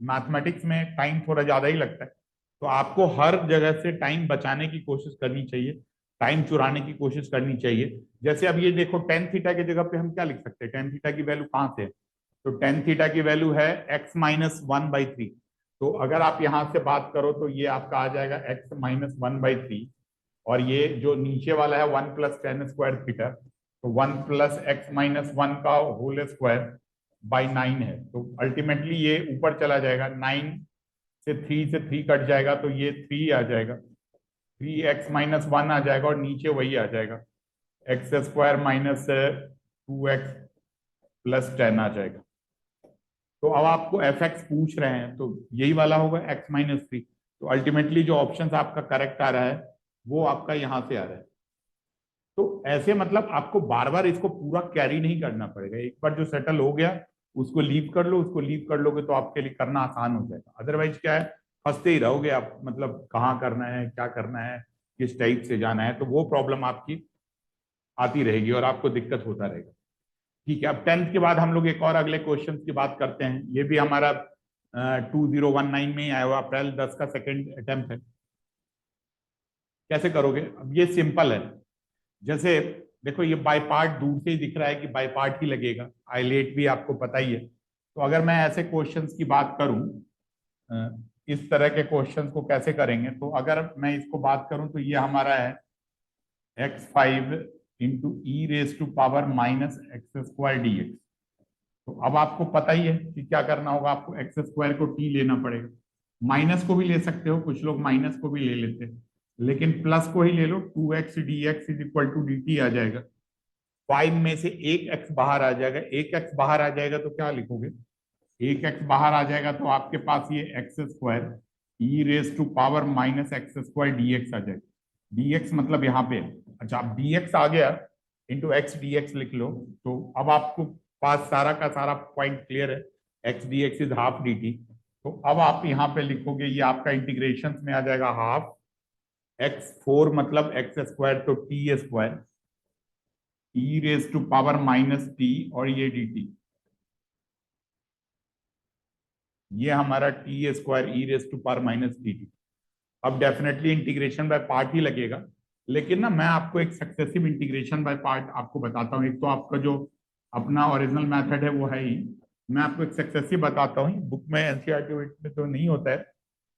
मैथमेटिक्स में टाइम थोड़ा ज्यादा ही लगता है, तो आपको हर जगह से टाइम बचाने की कोशिश करनी चाहिए, टाइम चुराने की कोशिश करनी चाहिए। जैसे अब ये देखो, tan थीटा की जगह पे हम क्या लिख सकते हैं, tan थीटा की वैल्यू कहाँ से है, तो tan थीटा की वैल्यू है x-1/3। तो अगर आप यहां से बात करो तो ये आपका आ जाएगा x-1/3, और ये जो नीचे वाला है 1 + tan स्क्वायर थीटा, तो 1 + x-1 का होल स्क्वायर बाई 9 है। तो अल्टीमेटली ये ऊपर चला जाएगा, 9 से 3 कट जाएगा, तो ये 3 आ जाएगा, 3x-1 आ जाएगा, और नीचे वही आ जाएगा, x² - 2x + 10 आ जाएगा। तो अब आपको fx पूछ रहे हैं, तो यही वाला होगा x-3। तो अल्टीमेटली जो ऑप्शन आपका करेक्ट आ रहा है वो आपका यहां से आ रहा है। तो ऐसे मतलब आपको बार बार इसको पूरा कैरी नहीं करना पड़ेगा, एक बार जो सेटल हो गया उसको लीव कर लो, उसको लीव कर लोगे तो आपके लिए करना आसान हो जाएगा। अदरवाइज क्या है, फंसते ही रहोगे आप, मतलब कहाँ करना है, क्या करना है, किस टाइप से जाना है, तो वो प्रॉब्लम आपकी आती रहेगी और आपको दिक्कत होता रहेगा। ठीक है, अब 10th के बाद हम लोग एक और अगले क्वेश्चन की बात करते हैं। ये भी हमारा 2019 में ही आया हुआ, अप्रैल 10 का सेकेंड अटेम्प्ट है। कैसे करोगे, अब ये सिंपल है। जैसे देखो, ये बाय पार्ट दूर से ही दिख रहा है कि बाय पार्ट ही लगेगा, आइलेट भी आपको पता ही है। तो अगर मैं ऐसे क्वेश्चंस की बात करूं, इस तरह के क्वेश्चंस को कैसे करेंगे, तो अगर मैं इसको बात करूं तो ये हमारा है x5 × e⁻⁻x² dx। तो अब आपको पता ही है कि क्या करना होगा, आपको x² को t लेना पड़ेगा। माइनस को भी ले सकते हो, कुछ लोग माइनस को भी ले लेते हैं, लेकिन प्लस को ही ले लो, 2x dx = dt आ जाएगा। 5 में से एक x बाहर आ जाएगा, एक x बाहर आ जाएगा तो क्या लिखोगे, एक x बाहर आ जाएगा तो आपके पास ये x² e⁻⁻x² dx आ जाएगा। dx मतलब यहाँ पे, अच्छा अब dx आ गया, इंटू x dx लिख लो, तो अब आपको पास सारा का सारा पॉइंट क्लियर है, x dx is half dt। तो अब आप यहाँ पे लिखोगे, ये आपका इंटीग्रेशन में आ जाएगा हाफ x4 मतलब x² तो t² e⁻⁻t और ये dt, ये हमारा t² e⁻⁻dt। अब डेफिनेटली इंटीग्रेशन बाय पार्ट ही लगेगा, लेकिन ना मैं आपको एक सक्सेसिव इंटीग्रेशन बाय पार्ट आपको बताता हूँ। एक तो आपका जो अपना ओरिजिनल मेथड है वो है ही, मैं आपको एक सक्सेसिव बताता हूँ, बुक में एनसीईआरटी में तो नहीं होता है,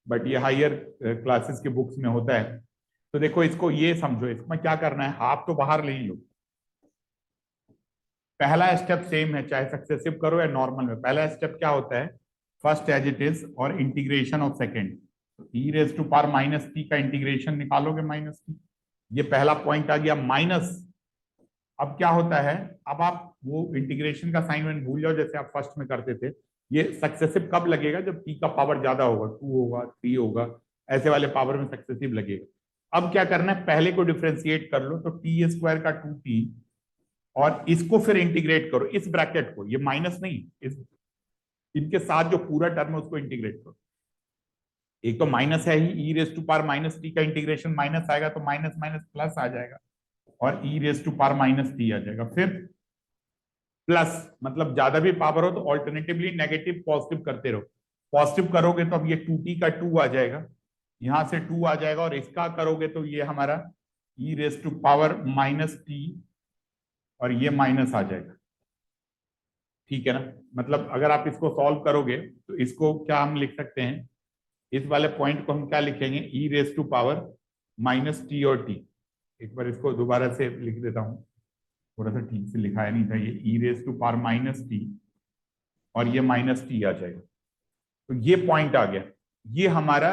बट ये हायर क्लासेस के बुक्स में होता है। तो देखो इसको ये समझो, इसमें क्या करना है, हाफ तो बाहर ले ही लो। पहला स्टेप सेम है, चाहे सक्सेसिव करो या नॉर्मल में। पहला स्टेप क्या होता है, फर्स्ट एज इट इज और integration of second. E raise to power minus t का इंटीग्रेशन निकालोगे माइनस टी, ये पहला पॉइंट आ गया माइनस। अब क्या होता है, अब आप वो इंटीग्रेशन का साइन वाइन भूल जाओ जैसे आप फर्स्ट में करते थे। ये सक्सेसिव कब लगेगा, जब टी का पावर ज्यादा होगा, 2 होगा 3 होगा, ऐसे वाले पावर में सक्सेसिव लगेगा। अब क्या करना है, पहले को डिफ्रेंशिएट कर लो, तो टी स्क्वायर का 2t, और इसको फिर इंटीग्रेट करो, इस ब्रैकेट को, ये माइनस नहीं, इस इनके साथ जो पूरा टर्म है उसको इंटीग्रेट करो। एक तो माइनस है ही, e raise to power minus t का इंटीग्रेशन माइनस आएगा तो माइनस माइनस प्लस आ जाएगा, और e raise to power minus t आ जाएगा। फिर प्लस, मतलब ज्यादा भी पावर हो तो ऑल्टरनेटिवली नेगेटिव पॉजिटिव करते रहो। पॉजिटिव करोगे तो अब ये 2t का 2 आ जाएगा, यहां से 2 आ जाएगा, और इसका करोगे तो ये हमारा e raise to power minus t, और ये माइनस आ जाएगा। ठीक है ना, मतलब अगर आप इसको सॉल्व करोगे तो इसको क्या हम लिख सकते हैं, इस वाले पॉइंट को हम क्या लिखेंगे, e raise to power minus t और टी। एक बार इसको दोबारा से लिख देता हूं, थोड़ा सा ठीक से लिखाया नहीं था, ये e raise to power minus t और ये माइनस टी आ जाएगा। तो ये पॉइंट आ गया, ये हमारा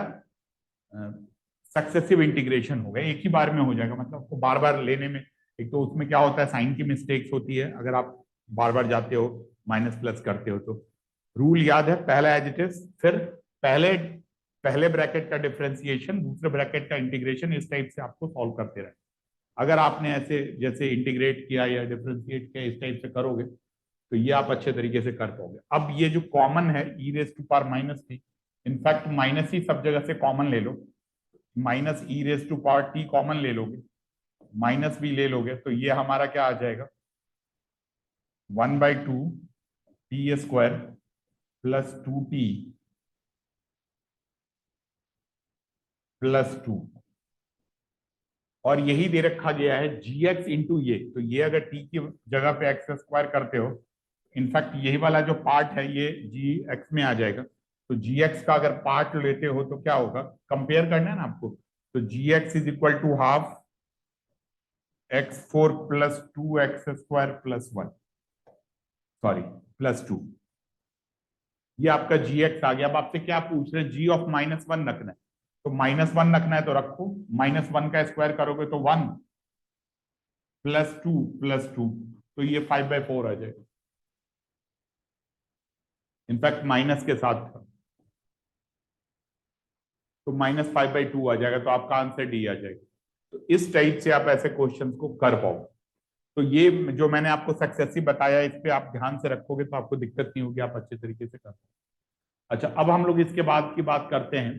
सक्सेसिव इंटीग्रेशन हो गया, एक ही बार में हो जाएगा। मतलब आपको बार बार लेने में, एक तो उसमें क्या होता है, साइन की मिस्टेक्स होती है अगर आप बार बार जाते हो माइनस प्लस करते हो। तो रूल याद है, पहला एज इट इज, फिर पहले पहले ब्रैकेट का डिफरेंशिएशन, दूसरे ब्रैकेट का इंटीग्रेशन, इस टाइप से आपको सॉल्व करते रहे। अगर आपने ऐसे जैसे इंटीग्रेट किया या डिफरेंशिएट किया इस टाइप से करोगे तो ये आप अच्छे तरीके से कर पाओगे। अब ये जो कॉमन है, e raise to power minus t, in fact minus ही सब जगह से कॉमन ले लो, minus e raise to power t common ले लोगे, माइनस भी ले लोगे, तो ये हमारा क्या आ जाएगा, 1/2 T square plus 2t plus 2, और यही दे रखा गया है जी एक्स इंटू ये। तो ये अगर टी की जगह पे एक्स स्क्वायर करते हो, इनफैक्ट यही वाला जो पार्ट है ये जी एक्स में आ जाएगा। तो जी एक्स का अगर पार्ट लेते हो तो क्या होगा, कंपेयर करना है ना आपको, तो g x is equal to half x4 प्लस 2x² प्लस 1, सॉरी प्लस 2, ये आपका जी एक्स आ गया। अब आपसे क्या पूछ रहे हैं, जी ऑफ -1 रखना है, तो -1 रखना है तो रखो, -1 का स्क्वायर करोगे तो 1 प्लस 2 प्लस 2, तो ये 5/4 आ जाएगा, इनफैक्ट माइनस के साथ था, तो -5/2 आ जाएगा, तो आपका आंसर डी आ जाएगा। तो इस टाइप से आप ऐसे क्वेश्चन को कर पाओ। तो ये जो मैंने आपको सक्सेसिव बताया, इस पे आप ध्यान से रखोगे तो आपको दिक्कत नहीं होगी, आप अच्छे तरीके से कर पाओ। अच्छा, अब हम लोग इसके बाद की बात करते हैं।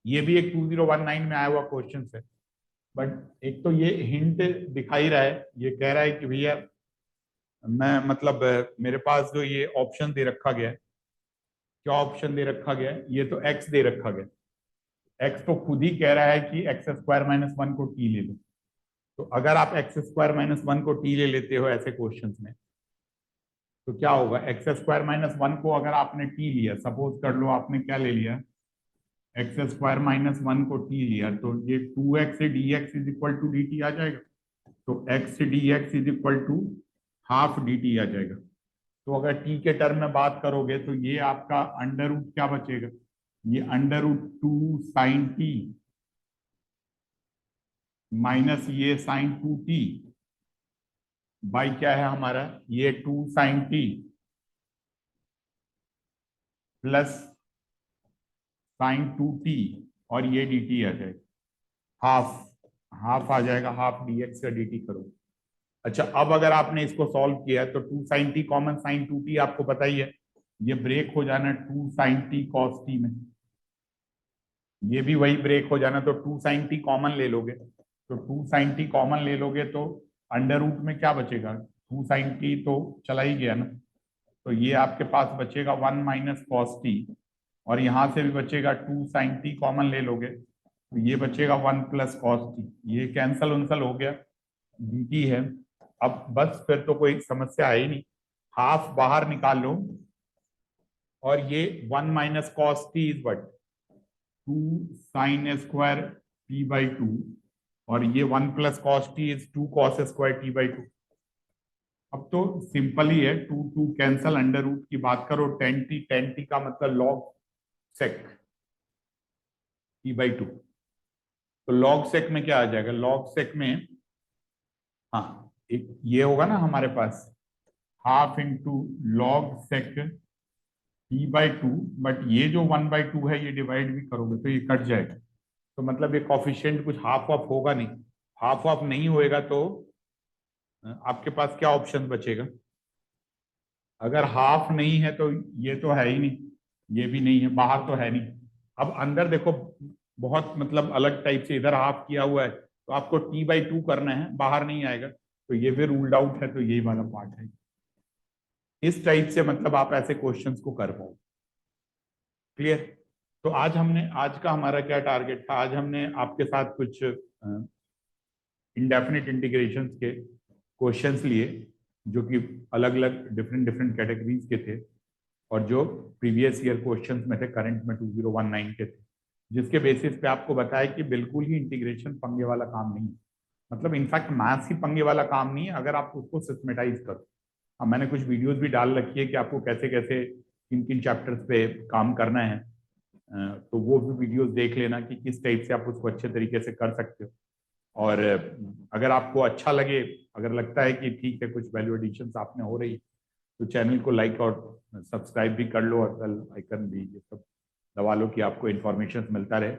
ये भी एक 2019 में आया हुआ क्वेश्चन है, बट एक तो ये हिंट दिखा ही रहा है, ये कह रहा है कि भैया मैं मतलब मेरे पास जो ये ऑप्शन दे रखा गया है, क्या ऑप्शन दे रखा गया है, ये तो एक्स दे रखा गया, एक्स तो खुद ही कह रहा है कि x² - 1 को टी ले लो। तो अगर आप x² - 1 को टी ले लेते हो ऐसे क्वेश्चंस में, तो क्या होगा, x² - 1 को अगर आपने टी लिया, सपोज कर लो आपने क्या ले लिया, x² - 1 को टी लिया, तो ये 2x d x is equal to d t आ जाएगा। तो x d x is equal to half d t आ जाएगा। तो अगर टी के टर्म में बात करोगे तो ये आपका अंडर रूट क्या बचेगा, ये √2 sin t माइनस ये sin 2t बाई क्या है हमारा, ये 2 sin t plus sin 2t, और ये dt आ जाएगा, हाफ हाफ आ जाएगा, हाफ dx का dt करो। अच्छा, अब अगर आपने इसको सॉल्व किया तो 2 sin t common sin 2t आपको पता ही है, ये ब्रेक हो जाना 2 sin t cos t में, ये भी वही ब्रेक हो जाना, तो 2 sin t कॉमन ले लोगे, तो 2 sin t कॉमन ले लोगे तो अंडर रूट में क्या बचेगा, 2 sin t तो चला ही गया ना, तो ये आपके पास बचेगा 1 माइनस cos t, और यहां से भी बचेगा 2 sin t कॉमन ले लोगे तो ये बचेगा 1 प्लस cos t, ये कैंसल उनसल हो गया, dt है। अब बस फिर तो कोई समस्या है ही नहीं, हाफ बाहर निकाल लो और ये 1 minus cos T is what 2 sine square T by 2 और ये 1 plus cos T is 2 cos square T by 2। अब तो सिंपल ही है, 2 2 कैंसल, अंडर रूट की बात करो, 10t का मतलब लॉग सेक टी बाई 2। तो लॉग सेक में क्या आ जाएगा, लॉग सेक में हाँ एक ये होगा ना हमारे पास half into log sec t by 2, but ये जो 1/2 है ये डिवाइड भी करोगे तो ये कट जाएगा। तो मतलब ये कॉफिशिएंट कुछ हाफ ऑफ होगा नहीं, हाफ ऑफ नहीं होएगा तो आपके पास क्या ऑप्शन बचेगा। अगर हाफ नहीं है तो ये तो है ही नहीं, ये भी नहीं है, बाहर तो है नहीं। अब अंदर देखो बहुत मतलब अलग टाइप से इधर हाफ किया हुआ है तो आपको t/2 करना है, बाहर नहीं आएगा तो ये भी रूल्ड आउट है, तो यही वाला पार्ट है। इस टाइप से मतलब आप ऐसे क्वेश्चंस को कर पाओ। क्लियर। तो आज का हमारा क्या टारगेट था, आज हमने आपके साथ कुछ इंडेफिनिट इंटीग्रेशन के क्वेश्चंस लिए जो कि अलग अलग डिफरेंट डिफरेंट कैटेगरीज के थे और जो प्रीवियस ईयर क्वेश्चंस में थे, करंट में 2019 के थे, जिसके बेसिस पे आपको बताया कि बिल्कुल ही इंटीग्रेशन पंगे वाला काम नहीं है। मतलब इनफैक्ट मैथ्स ही पंगे वाला काम नहीं है अगर आप उसको सिस्टमेटाइज करो। अब मैंने कुछ वीडियोस भी डाल रखी है कि आपको कैसे कैसे किन किन चैप्टर्स पे काम करना है, तो वो भी वीडियोस देख लेना कि किस टाइप से आप उसको अच्छे तरीके से कर सकते हो। और अगर आपको अच्छा लगे, अगर लगता है कि ठीक है कुछ वैल्यू एडिशन आप में हो रही, तो चैनल को लाइक और सब्सक्राइब भी कर लो और बेल आइकन भी ये सब दबा लो कि आपको इन्फॉर्मेशन मिलता रहे।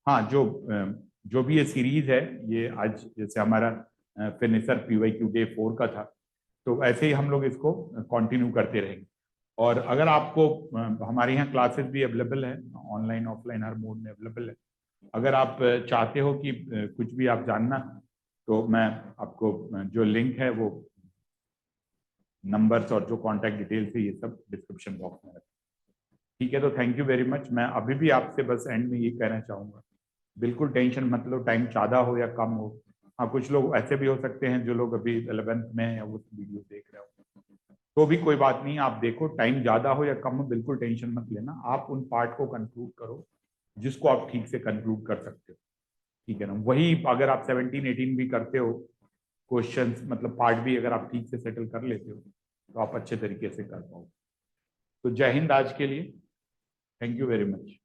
हाँ, जो भी ये सीरीज है, ये आज जैसे हमारा फिनिशर PYQ डे 4 का था, तो ऐसे ही हम लोग इसको कंटिन्यू करते रहेंगे। और अगर आपको हमारे यहाँ क्लासेस भी अवेलेबल है, ऑनलाइन ऑफलाइन हर मोड में अवेलेबल है। अगर आप चाहते हो कि कुछ भी आप जानना, तो मैं आपको जो लिंक है वो नंबर्स और जो कांटेक्ट डिटेल्स है ये सब डिस्क्रिप्शन बॉक्स में रखें। ठीक है, तो थैंक यू वेरी मच। मैं अभी भी आपसे बस एंड में ये कहना चाहूँगा, बिल्कुल टेंशन मत लो, टाइम ज़्यादा हो या कम हो। हाँ, कुछ लोग ऐसे भी हो सकते हैं जो लोग अभी 11th में या वो वीडियो देख रहे हो, तो भी कोई बात नहीं। आप देखो, टाइम ज़्यादा हो या कम हो, बिल्कुल टेंशन मत लेना, आप उन पार्ट को कंक्लूड करो जिसको आप ठीक से कंक्लूड कर सकते हो। ठीक है ना, वही अगर आप 17-18 भी करते हो क्वेश्चंस, मतलब पार्ट भी अगर आप ठीक से सेटल कर लेते हो तो आप अच्छे तरीके से कर पाओ। तो जय हिंद आज के लिए, थैंक यू वेरी मच।